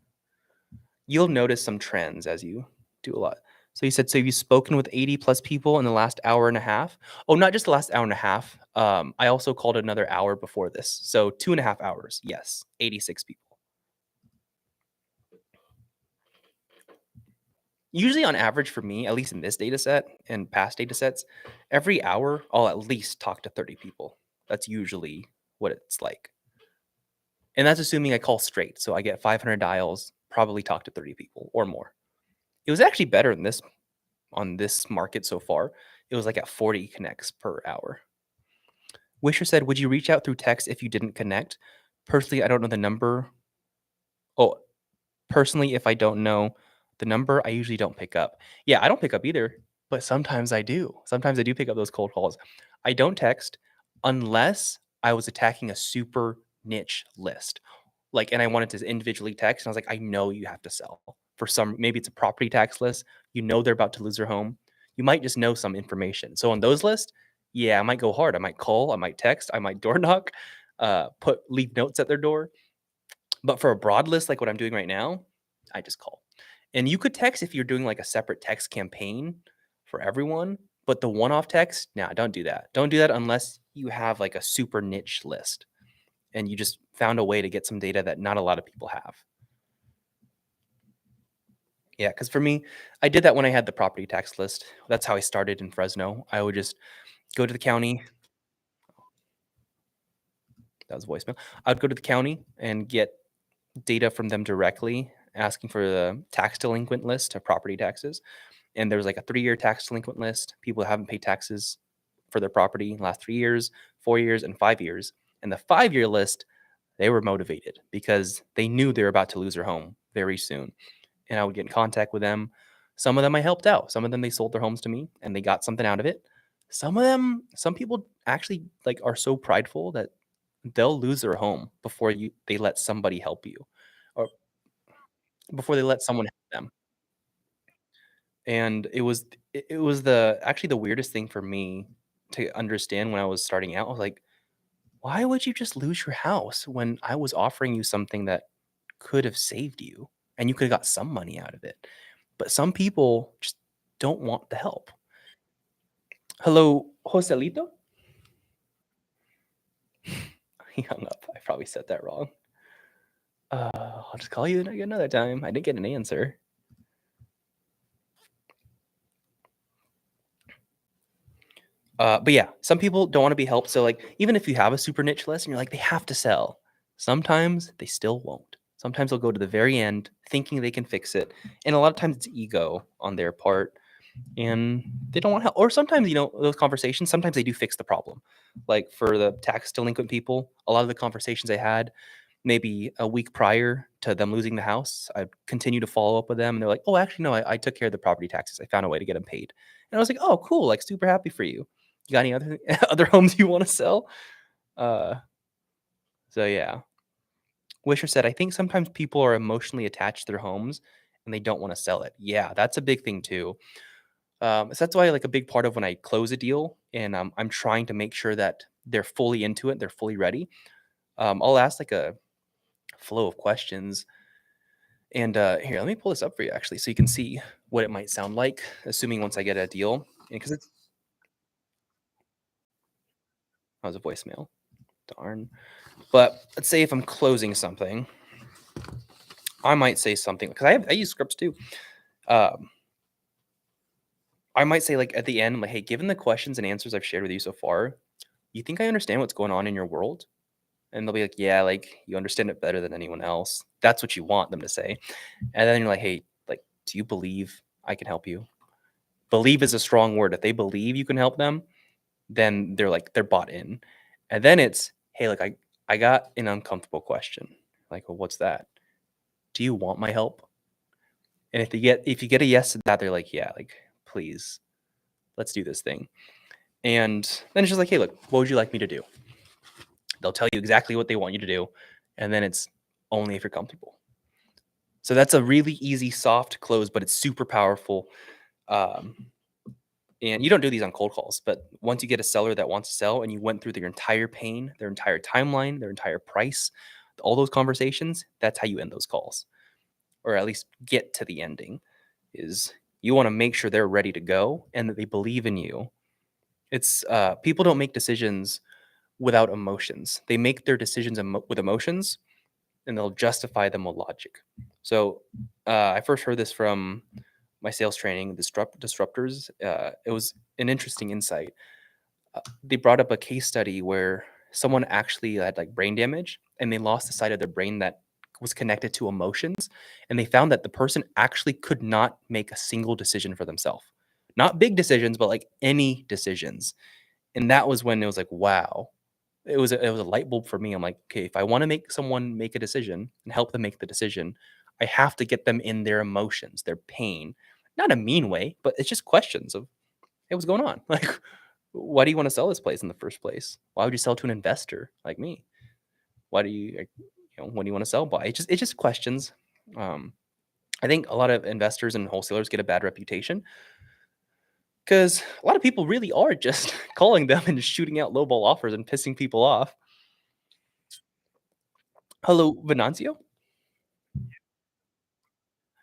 you'll notice some trends as you do a lot. So you said, so you've spoken with 80 plus people in the last hour and a half? Oh, not just the last hour and a half. I also called another hour before this. So 2.5 hours. Yes, 86 people. Usually on average for me, at least in this data set and past data sets, every hour I'll at least talk to 30 people. That's usually what it's like. And that's assuming I call straight. So I get 500 dials, probably talk to 30 people or more. It was actually better than this on this market so far. It was like at 40 connects per hour. Wisher said, would you reach out through text if you didn't connect? Personally, I don't know the number. Oh, personally, if I don't know the number, I usually don't pick up. Yeah, I don't pick up either, but sometimes I do. Sometimes I do pick up those cold calls. I don't text unless I was attacking a super niche list. Like, and I wanted to individually text, and I was like, I know you have to sell for some. Maybe it's a property tax list. You know they're about to lose their home. You might just know some information. So on those lists, yeah, I might go hard. I might call. I might text. I might door knock. Leave notes at their door. But for a broad list like what I'm doing right now, I just call. And you could text if you're doing like a separate text campaign for everyone. But the one-off text, nah, don't do that. Don't do that unless you have like a super niche list and you just found a way to get some data that not a lot of people have. Yeah, because for me, I did that when I had the property tax list. That's how I started in Fresno. I would just go to the county. That was voicemail. I would go to the county and get data from them directly, asking for the tax delinquent list of property taxes. And there was like a 3-year tax delinquent list. People who haven't paid taxes for their property in the last 3 years, 4 years, and 5 years. And the 5-year list, they were motivated because they knew they were about to lose their home very soon. And I would get in contact with them. Some of them I helped out. Some of them they sold their homes to me and they got something out of it. Some people actually like are so prideful that they'll lose their home before they let somebody help you or before they let someone help them. And it was the actually the weirdest thing for me to understand when I was starting out. I was like, why would you just lose your house when I was offering you something that could have saved you and you could have got some money out of it? But some people just don't want the help. Hello, Joselito? He hung up. I probably said that wrong. I'll just call you another time. I didn't get an answer. But yeah, some people don't want to be helped. So like, even if you have a super niche list and you're like, they have to sell, sometimes they still won't. Sometimes they'll go to the very end thinking they can fix it. And a lot of times it's ego on their part and they don't want help. Or sometimes, those conversations, sometimes they do fix the problem. Like for the tax delinquent people, a lot of the conversations I had maybe a week prior to them losing the house, I continue to follow up with them. And they're like, oh, actually, no, I took care of the property taxes. I found a way to get them paid. And I was like, oh, cool. Like, super happy for you. You got any other other homes you want to sell? Uh, so yeah. Wisher said, I think sometimes people are emotionally attached to their homes and they don't want to sell it. Yeah, that's a big thing too. So that's why like a big part of when I close a deal and I'm trying to make sure that they're fully into it, they're fully ready. I'll ask like a flow of questions. And here, let me pull this up for you actually, so you can see what it might sound like, assuming once I get a deal, because it's that was a voicemail. Darn. But let's say if I'm closing something, I might say something because I use scripts too. Um, I might say like at the end, I'm like, hey, given the questions and answers I've shared with you so far, you think I understand what's going on in your world? And they'll be like, yeah, like you understand it better than anyone else. That's what you want them to say. And then you're like, hey, like, do you believe I can help you? Believe is a strong word. If they believe you can help them, then they're bought in. And then it's, hey, like I got an uncomfortable question. Like, well, what's that? Do you want my help? And if you get a yes to that, they're like, yeah, like please, let's do this thing. And then it's just like, hey, look, what would you like me to do? They'll tell you exactly what they want you to do. And then it's only if you're comfortable. So that's a really easy, soft close, but it's super powerful. Um, And you don't do these on cold calls, but once you get a seller that wants to sell and you went through their entire pain, their entire timeline, their entire price, all those conversations, that's how you end those calls, or at least get to the ending. Is you want to make sure they're ready to go and that they believe in you. It's people don't make decisions without emotions. They make their decisions with emotions, and they'll justify them with logic. So I first heard this from my sales training, disruptors. It was an interesting insight. They brought up a case study where someone actually had like brain damage and they lost the side of their brain that was connected to emotions. And they found that the person actually could not make a single decision for themselves. Not big decisions, but like any decisions. And that was when it was like, wow. It was a light bulb for me. I'm like, okay, if I want to make someone make a decision and help them make the decision, I have to get them in their emotions, their pain. Not a mean way, but it's just questions of, hey, what's going on? Like, why do you want to sell this place in the first place? Why would you sell to an investor like me? Why do you, like, when do you want to sell by? It's just questions. Um, I think a lot of investors and wholesalers get a bad reputation because a lot of people really are just calling them and shooting out lowball offers and pissing people off. Hello, Venancio.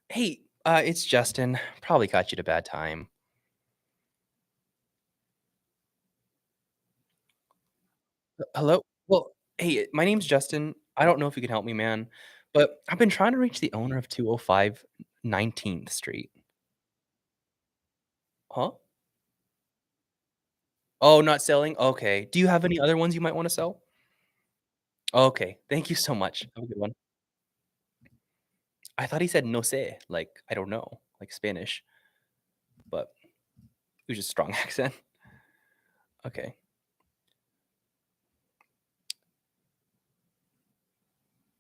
Hey, it's Justin. Probably caught you at a bad time. Hello. Well, hey, my name's Justin. I don't know if you can help me, man, but I've been trying to reach the owner of 205 19th Street. Huh? Oh, not selling? Okay. Do you have any other ones you might wanna sell? Okay. Thank you so much. Have a good one. I thought he said no sé, like, I don't know, like Spanish, but it was just strong accent. Okay.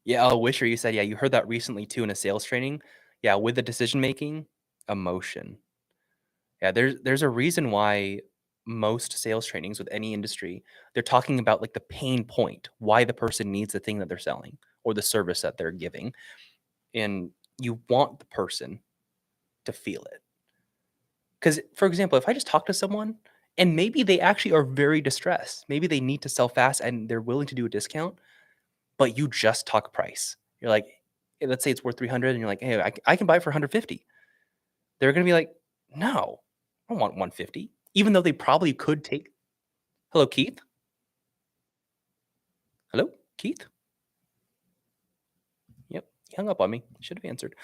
Yeah, oh, Wisher, you said, yeah, you heard that recently too in a sales training. Yeah, with the decision making, emotion. Yeah, there's a reason why most sales trainings with any industry, they're talking about, like, the pain point, why the person needs the thing that they're selling or the service that they're giving, and you want the person to feel it. Because, for example, if I just talk to someone and maybe they actually are very distressed, maybe they need to sell fast and they're willing to do a discount, but you just talk price. You're like, hey, let's say it's worth 300 and you're like, hey, I can buy it for 150. They're going to be like, no, I don't want 150, even though they probably could take. Hello, Keith. Hello. Keith? Yep, he hung up on me. Should have answered.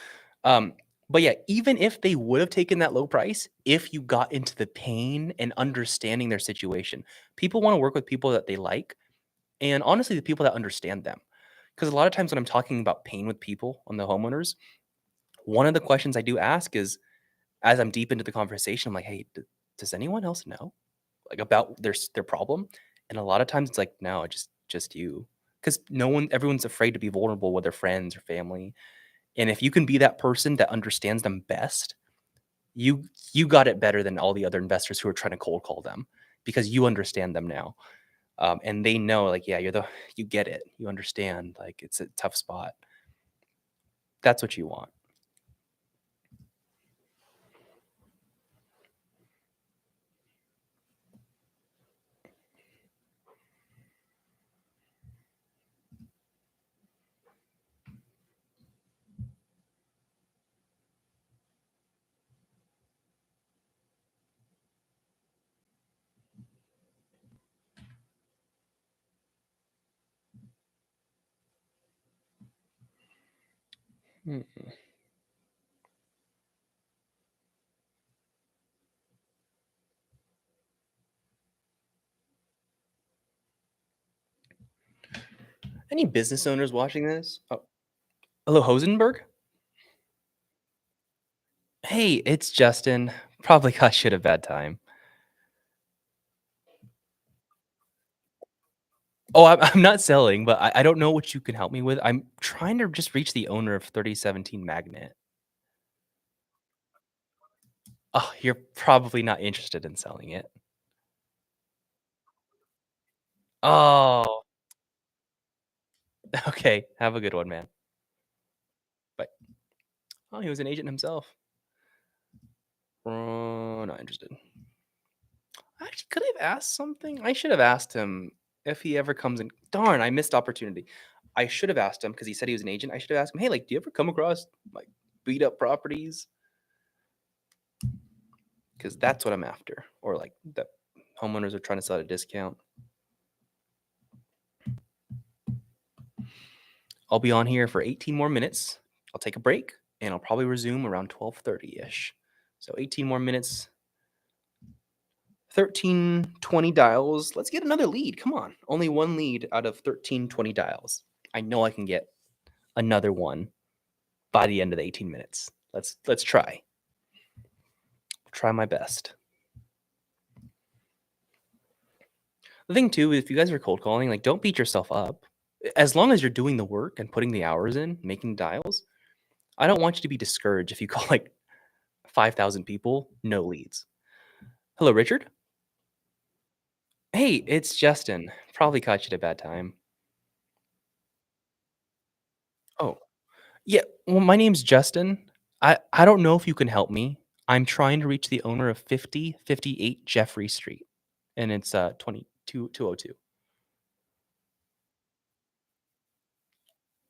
Um, but yeah, even if they would have taken that low price, if you got into the pain and understanding their situation, people want to work with people that they like, and honestly, the people that understand them. Because a lot of times when I'm talking about pain with people on the homeowners, one of the questions I do ask is, as I'm deep into the conversation, I'm like, "Hey, does anyone else know like about their problem?" And a lot of times it's like, "No, just you," because everyone's afraid to be vulnerable with their friends or family. And if you can be that person that understands them best, you you got it better than all the other investors who are trying to cold call them because you understand them now. And they know, like, yeah, you get it, you understand, like it's a tough spot. That's what you want. Hmm. Any business owners watching this? Oh, hello, Hosenberg. Hey, it's Justin. Probably got shit a bad time. Oh, I'm not selling, but I don't know what you can help me with. I'm trying to just reach the owner of 3017 Magnet. Oh, you're probably not interested in selling it. Oh, okay. Have a good one, man. Bye. Oh, he was an agent himself. Not interested. Actually, could I have asked something? I should have asked him if he ever comes in. Darn, I missed opportunity. I should have asked him because he said he was an agent. I should have asked him, hey, like, do you ever come across like beat up properties? Because that's what I'm after. Or like that homeowners are trying to sell at a discount. I'll be on here for 18 more minutes. I'll take a break and I'll probably resume around 12:30 ish. So 18 more minutes, 1320 dials. Let's get another lead. Come on. Only one lead out of 1320 dials. I know I can get another one by the end of the 18 minutes. Let's try. Try my best. The thing too, if you guys are cold calling, like don't beat yourself up. As long as you're doing the work and putting the hours in, making dials, I don't want you to be discouraged if you call like 5,000 people, no leads. Hello, Richard. Hey, it's Justin. Probably caught you at a bad time. Oh, yeah. Well, my name's Justin. I don't know if you can help me. I'm trying to reach the owner of 5058 Jeffrey Street, and it's 20202.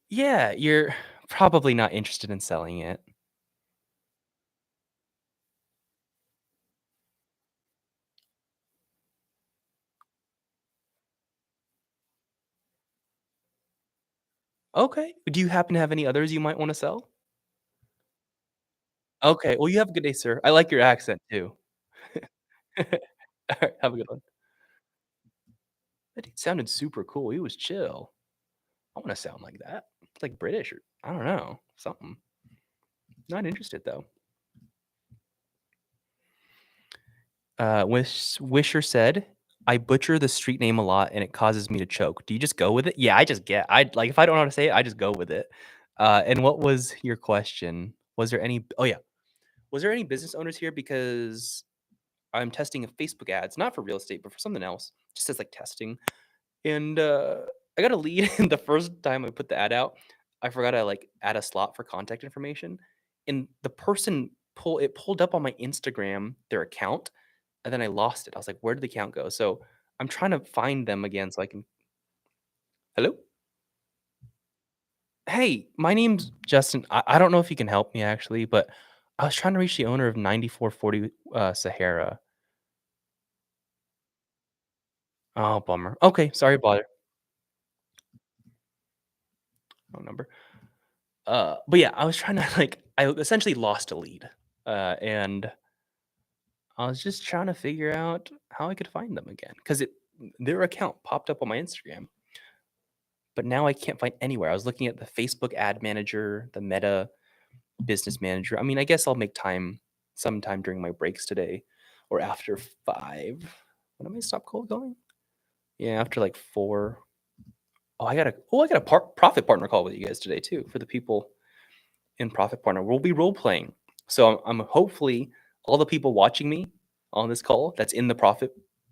Yeah, you're probably not interested in selling it. Okay. Do you happen to have any others you might want to sell? Okay. Well, you have a good day, sir. I like your accent too. Alright, have a good one. That dude sounded super cool. He was chill. I want to sound like that. It's like British or I don't know, something. Not interested though. Wisher said, "I butcher the street name a lot and it causes me to choke. Do you just go with it?" Yeah, I just get. I like if I don't know how to say it, I just go with it. And what was your question? Was there any? Oh yeah, was there any business owners here? Because I'm testing a Facebook ads, not for real estate, but for something else. Just as like testing. And I got a lead. And the first time I put the ad out, I forgot to like add a slot for contact information, and the person pulled up on my Instagram their account, and then I lost it. I was like, "Where did the account go?" So I'm trying to find them again so I can. Hello. Hey, my name's Justin. I don't know if you can help me actually, but I was trying to reach the owner of 9440 Sahara. Oh, bummer. Okay, sorry to bother. wrong number. But yeah, I was trying to like I essentially lost a lead, and I was just trying to figure out how I could find them again because it their account popped up on my Instagram, but now I can't find anywhere. I was looking at the Facebook ad manager, the Meta business manager. I mean, I guess I'll make time sometime during my breaks today or after 5. When am I stop cold going? Yeah, after like 4. I got a profit partner call with you guys today too for the people in profit partner. We'll be role playing. So I'm hopefully all the people watching me on this call that's in the profit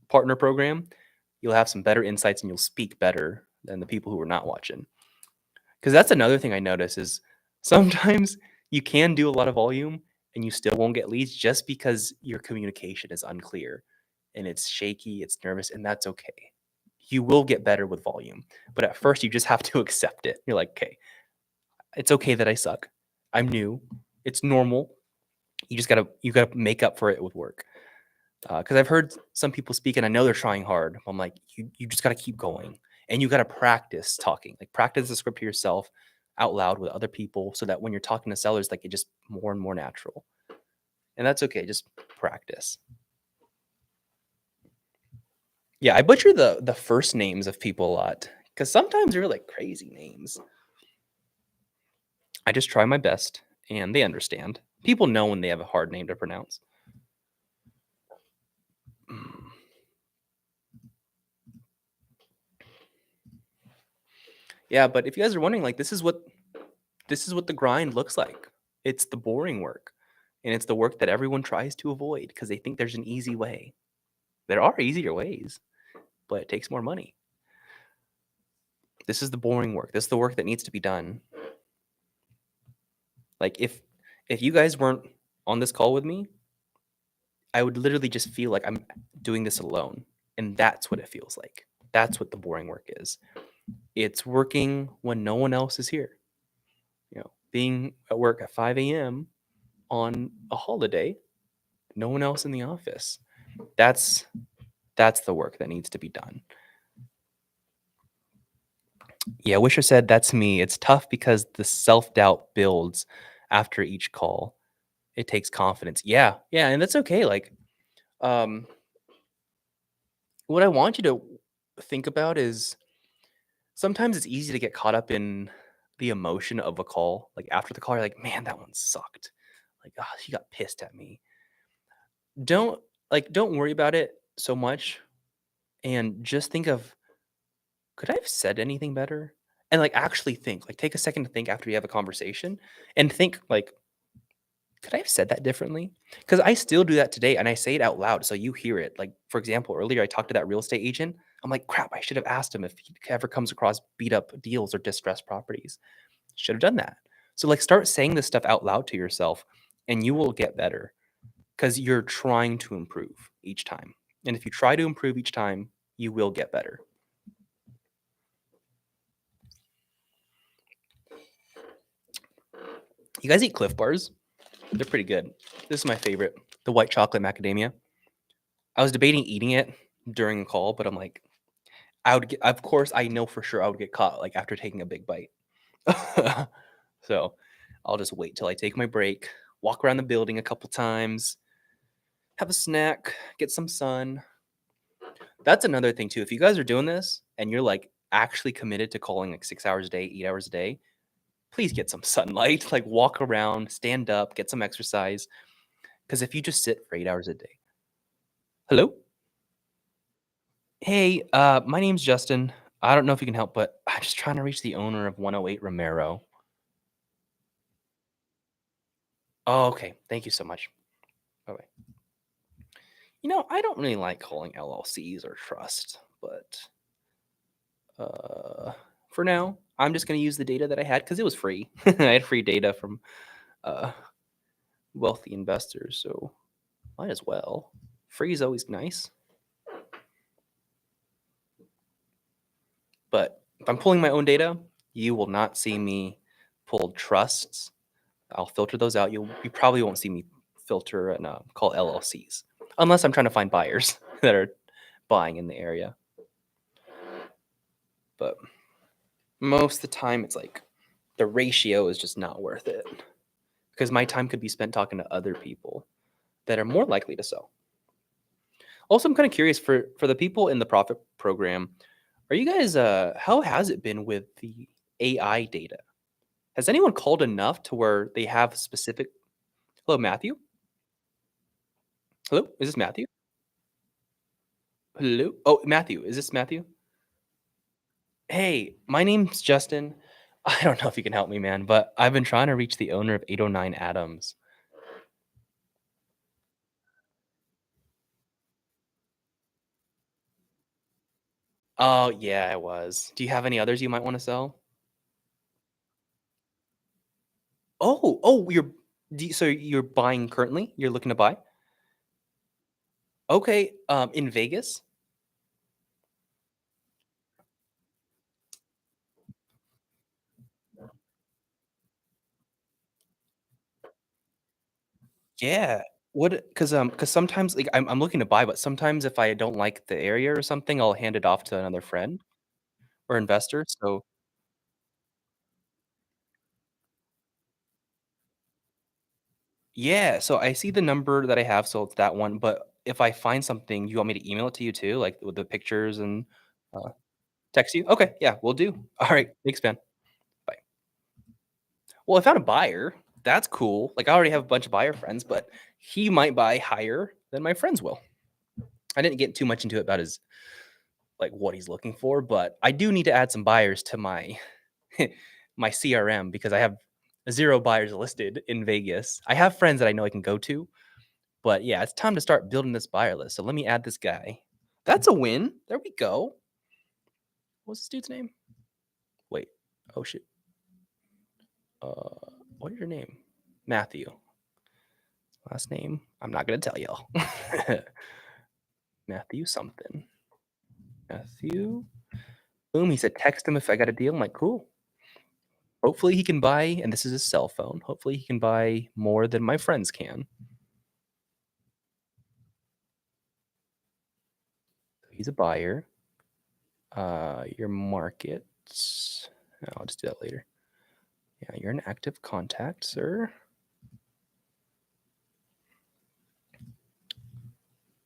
partner program, you'll have some better insights and you'll speak better than the people who are not watching. Because that's another thing I notice is sometimes you can do a lot of volume and you still won't get leads just because your communication is unclear and it's shaky, it's nervous, and that's okay. You will get better with volume, but at first you just have to accept it. You're like, okay, it's okay that I suck. I'm new. It's normal. You gotta make up for it with work. Because I've heard some people speak, and I know they're trying hard. I'm like, you just gotta keep going, and you gotta practice talking. Like practice the script to yourself out loud with other people, so that when you're talking to sellers, like it just more and more natural. And that's okay. Just practice. Yeah, I butcher the first names of people a lot because sometimes they're like crazy names. I just try my best, and they understand. People know when they have a hard name to pronounce. Yeah, but if you guys are wondering, like this is what the grind looks like. It's the boring work. And it's the work that everyone tries to avoid because they think there's an easy way. There are easier ways, but it takes more money. This is the boring work. This is the work that needs to be done. Like if you guys weren't on this call with me, I would literally just feel like I'm doing this alone. And that's what it feels like. That's what the boring work is. It's working when no one else is here. Being at work at 5 a.m. on a holiday, no one else in the office. That's the work that needs to be done. Yeah, Wisher said that's me. It's tough because the self-doubt builds after each call. It takes confidence. Yeah, yeah, and that's okay. Like, um, what I want you to think about is sometimes it's easy to get caught up in the emotion of a call. Like after the call, you're like, man, that one sucked. Like, oh, she got pissed at me. Don't worry about it so much and just think of could I have said anything better? And like actually think, like take a second to think after you have a conversation and think like, could I have said that differently? Because I still do that today and I say it out loud so you hear it. Like, for example, earlier I talked to that real estate agent. I'm like, crap, I should have asked him if he ever comes across beat up deals or distressed properties. Should have done that. So like start saying this stuff out loud to yourself and you will get better because you're trying to improve each time. And if you try to improve each time, you will get better. You guys eat Cliff Bars? They're pretty good. This is my favorite, the white chocolate macadamia. I was debating eating it during the call, but I'm like, I would get, of course, I know for sure I would get caught like after taking a big bite. So I'll just wait till I take my break, walk around the building a couple times, have a snack, get some sun. That's another thing too. If you guys are doing this and you're like actually committed to calling like 6 hours a day, 8 hours a day, please get some sunlight, like walk around, stand up, get some exercise. Because if you just sit for 8 hours a day, hello? Hey, my name's Justin. I don't know if you can help, but I'm just trying to reach the owner of 108 Romero. Oh, okay. Thank you so much. Bye bye. I don't really like calling LLCs or trust, but uh, for now, I'm just going to use the data that I had because it was free. I had free data from uh, wealthy investors, so might as well. Free is always nice. But if I'm pulling my own data, you will not see me pull trusts. I'll filter those out. You probably won't see me filter and call LLCs unless I'm trying to find buyers that are buying in the area. But most of the time, it's like the ratio is just not worth it because my time could be spent talking to other people that are more likely to sell. Also, I'm kind of curious for the people in the profit program, are you guys how has it been with the AI data? Has anyone called enough to where they have specific Hello, Matthew? Hello? Is this Matthew? Hello? Oh, Matthew. Is this Matthew? Hey, my name's Justin. I don't know if you can help me, man, but I've been trying to reach the owner of 809 Adams. Oh, yeah, I was. Do you have any others you might want to sell? You're so you're buying currently? You're looking to buy? Okay, in Vegas? Yeah. Because sometimes, like, I'm looking to buy, but sometimes if I don't like the area or something, I'll hand it off to another friend or investor, so yeah, so I see the number that I have, so it's that one, but if I find something, you want me to email it to you too, like, with the pictures and, uh, text you? Okay, yeah, will do. Alright, thanks, man. Bye. Well, I found a buyer. That's cool. Like, I already have a bunch of buyer friends, but he might buy higher than my friends will. I didn't get too much into it about his like, what he's looking for, but I do need to add some buyers to my my CRM because I have 0 buyers listed in Vegas. I have friends that I know I can go to, but yeah, it's time to start building this buyer list. So let me add this guy. That's a win. There we go. What's this dude's name? Wait. Oh shit. What is your name? Matthew. Last name? I'm not gonna tell y'all. Matthew something. Matthew. Boom. He said text him if I got a deal. I'm like, cool. Hopefully he can buy, and this is his cell phone. Hopefully he can buy more than my friends can. He's a buyer. Your market. I'll just do that later. Yeah, you're an active contact, sir.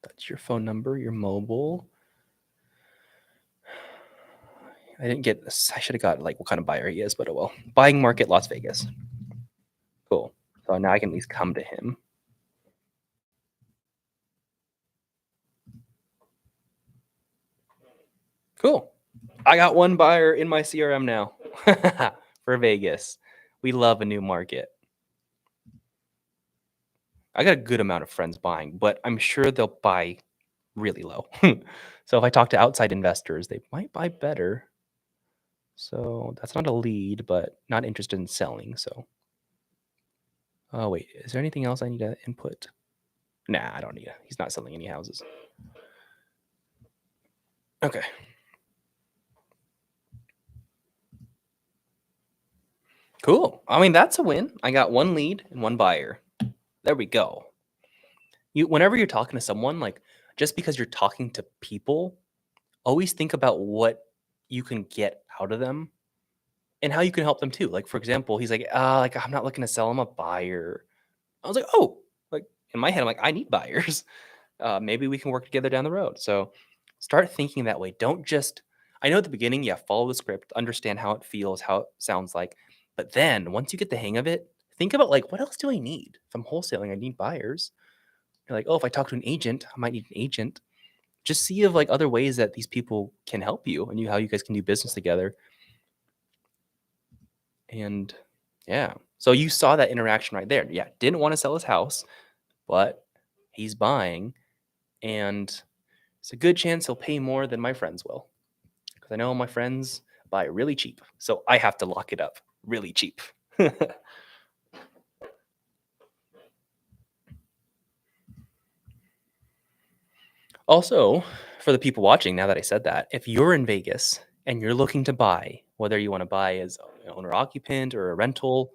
That's your phone number, your mobile. I didn't get this. I should have got like what kind of buyer he is, but oh well. Buying market, Las Vegas. Cool. So now I can at least come to him. Cool. I got one buyer in my CRM now for Vegas. We love a new market. I got a good amount of friends buying, but I'm sure they'll buy really low. So if I talk to outside investors, they might buy better. So that's not a lead, but not interested in selling. So, oh, wait, is there anything else I need to input? Nah, I don't need it. He's not selling any houses. Okay. Cool. I mean, that's a win. I got one lead and one buyer. There we go. Whenever you're talking to someone, like just because you're talking to people, always think about what you can get out of them and how you can help them too. Like, for example, he's like, I'm not looking to sell, I'm a buyer. I was like, oh, like in my head, I'm like, I need buyers. Maybe we can work together down the road. So start thinking that way. Don't just, I know at the beginning, yeah, follow the script, understand how it feels, how it sounds like. But then once you get the hang of it, think about like, what else do I need? If I'm wholesaling, I need buyers. You're like, oh, if I talk to an agent, I might need an agent. Just see of like other ways that these people can help you and how you guys can do business together. And yeah, so you saw that interaction right there. Yeah, didn't want to sell his house, but he's buying, and it's a good chance he'll pay more than my friends will because I know my friends buy really cheap. So I have to lock it up really cheap. Also, for the people watching, now that I said that, if you're in Vegas and you're looking to buy, whether you want to buy as an owner occupant or a rental,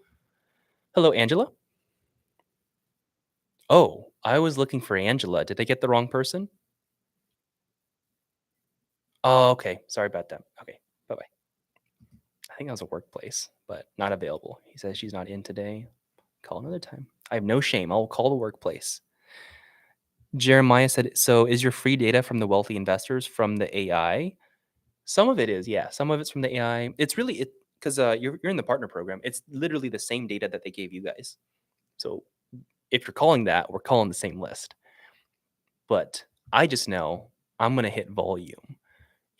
hello, Angela. Oh, I was looking for Angela. Did I get the wrong person? Oh, okay. Sorry about that. Okay. Bye bye. I think that was a workplace. but not available. He says she's not in today. Call another time. I have no shame. I'll call the workplace. Jeremiah said, "So is your free data from the wealthy investors from the AI?" Some of it is, yeah. Some of it's from the AI. It's really it because you're in the partner program. It's literally the same data that they gave you guys. So if you're calling that, we're calling the same list. But I just know I'm gonna hit volume,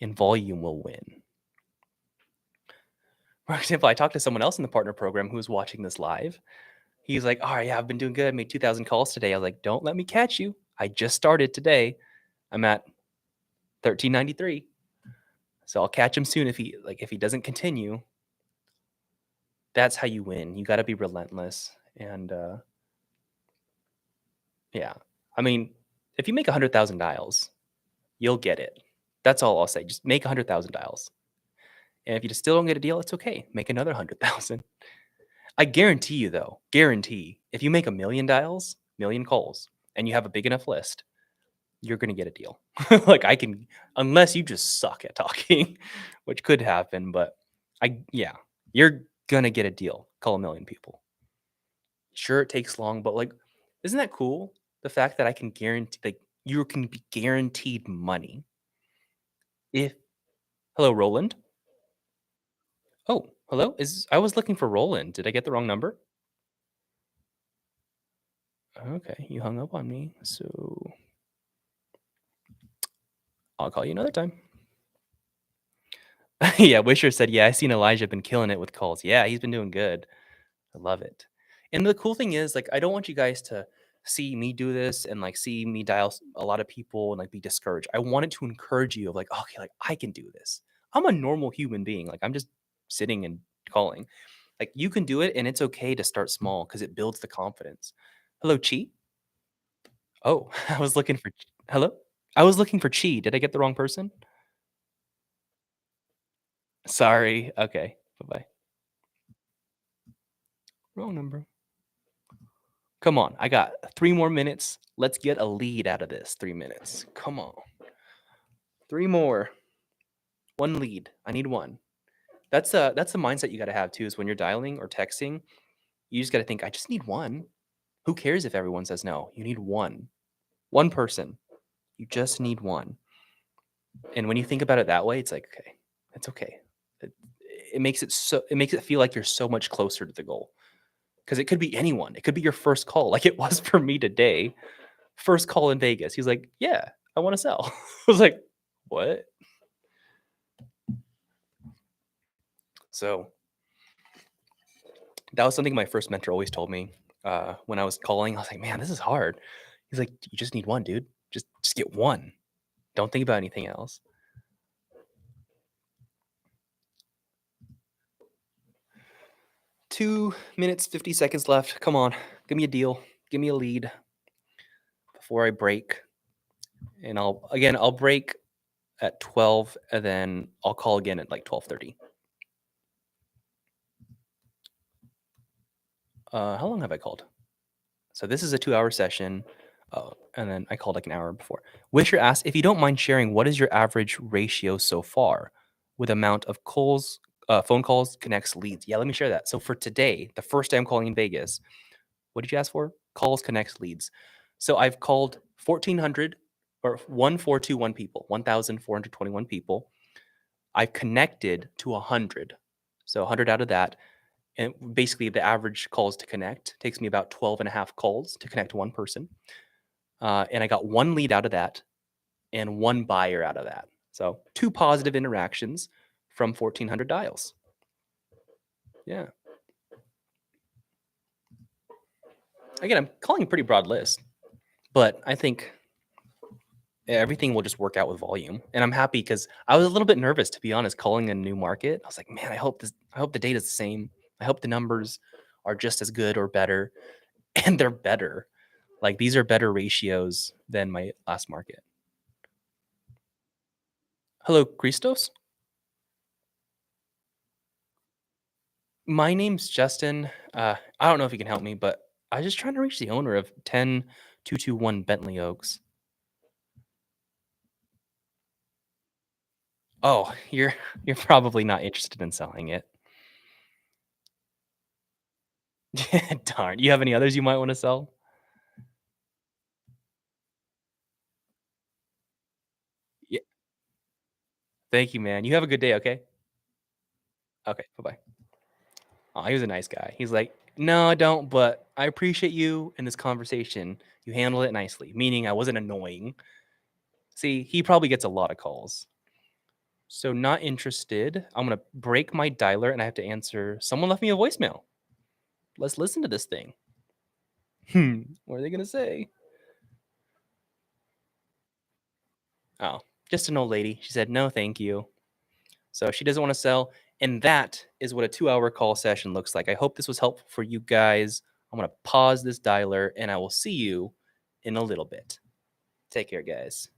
and volume will win. For example, I talked to someone else in the partner program who was watching this live. He's like, "All right, yeah, I've been doing good. I made 2,000 calls today." I was like, "Don't let me catch you. I just started today. I'm at 1393. So I'll catch him soon if he doesn't continue. That's how you win. You got to be relentless and yeah. I mean, if you make 100,000 dials, you'll get it. That's all I'll say. Just make 100,000 dials. And if you just still don't get a deal, it's okay. Make another 100,000. I guarantee you though, guarantee if you make a million dials, million calls, and you have a big enough list, you're going to get a deal. Like I can, unless you just suck at talking, which could happen, but yeah, you're going to get a deal. Call a million people. Sure, it takes long, but like, isn't that cool? The fact that I can guarantee, like, you can be guaranteed money. If hello, Roland. Oh, hello. I was looking for Roland? Did I get the wrong number? Okay, you hung up on me, so I'll call you another time. Yeah, Wisher said, "Yeah, I seen Elijah been killing it with calls. Yeah, he's been doing good. I love it." And the cool thing is, like, I don't want you guys to see me do this and like see me dial a lot of people and like be discouraged. I wanted to encourage you of like, okay, like I can do this. I'm a normal human being. Like I'm just sitting and calling. Like you can do it, and it's okay to start small because it builds the confidence. Hello, Chi. Oh, I was looking for hello. I was looking for Chi. Did I get the wrong person? Sorry. Okay. Bye bye. Wrong number. Come on. I got 3 more minutes. Let's get a lead out of this. 3 minutes. Come on. Three more. One lead. I need one. That's the mindset you got to have too. Is when you're dialing or texting, you just got to think, I just need one. Who cares if everyone says no? You need one. One person. You just need one. And when you think about it that way, it's like, okay, it's okay. It, it makes it so it makes it feel like you're so much closer to the goal. Because it could be anyone. It could be your first call, like it was for me today. First call in Vegas. He's like, "Yeah, I want to sell." I was like, "What?" So that was something my first mentor always told me when I was calling. I was like, "Man, this is hard." He's like, "You just need one, dude. Just get one. Don't think about anything else." 2 minutes, 50 seconds left. Come on, give me a deal. Give me a lead before I break. And I'll break at 12, and then I'll call again at like 12:30. How long have I called? So this is a 2-hour session. Oh, and then I called like an hour before. Wisher asked, if you don't mind sharing, what is your average ratio so far with amount of calls, phone calls, connects, leads? Yeah, let me share that. So for today, the first day I'm calling in Vegas, what did you ask for? Calls, connects, leads. So I've called 1,400 or 1,421 people, 1,421 people. I've connected to 100. So 100 out of that. And basically, the average calls to connect takes me about 12 and a half calls to connect one person. And I got one lead out of that and one buyer out of that. So two positive interactions from 1,400 dials. Yeah. Again, I'm calling a pretty broad list, but I think everything will just work out with volume. And I'm happy because I was a little bit nervous, to be honest, calling a new market. I was like, man, I hope the data is the same. I hope the numbers are just as good or better. And they're better. Like these are better ratios than my last market. Hello, Christos. My name's Justin. I don't know if you can help me, but I was just trying to reach the owner of 10221 Bentley Oaks. Oh, you're you're probably not interested in selling it. Darn. You have any others you might want to sell? Yeah. Thank you, man. You have a good day, okay? Okay, bye-bye. Oh, he was a nice guy. He's like, "No, I don't, but I appreciate you in this conversation. You handled it nicely," meaning I wasn't annoying. See, he probably gets a lot of calls. So not interested. I'm gonna break my dialer and I have to answer. Someone left me a voicemail. Let's listen to this thing. What are they gonna say? Oh, just an old lady. She said, "No, thank you." So she doesn't want to sell. And that is what a 2 hour call session looks like. I hope this was helpful for you guys. I'm going to pause this dialer and I will see you in a little bit. Take care, guys.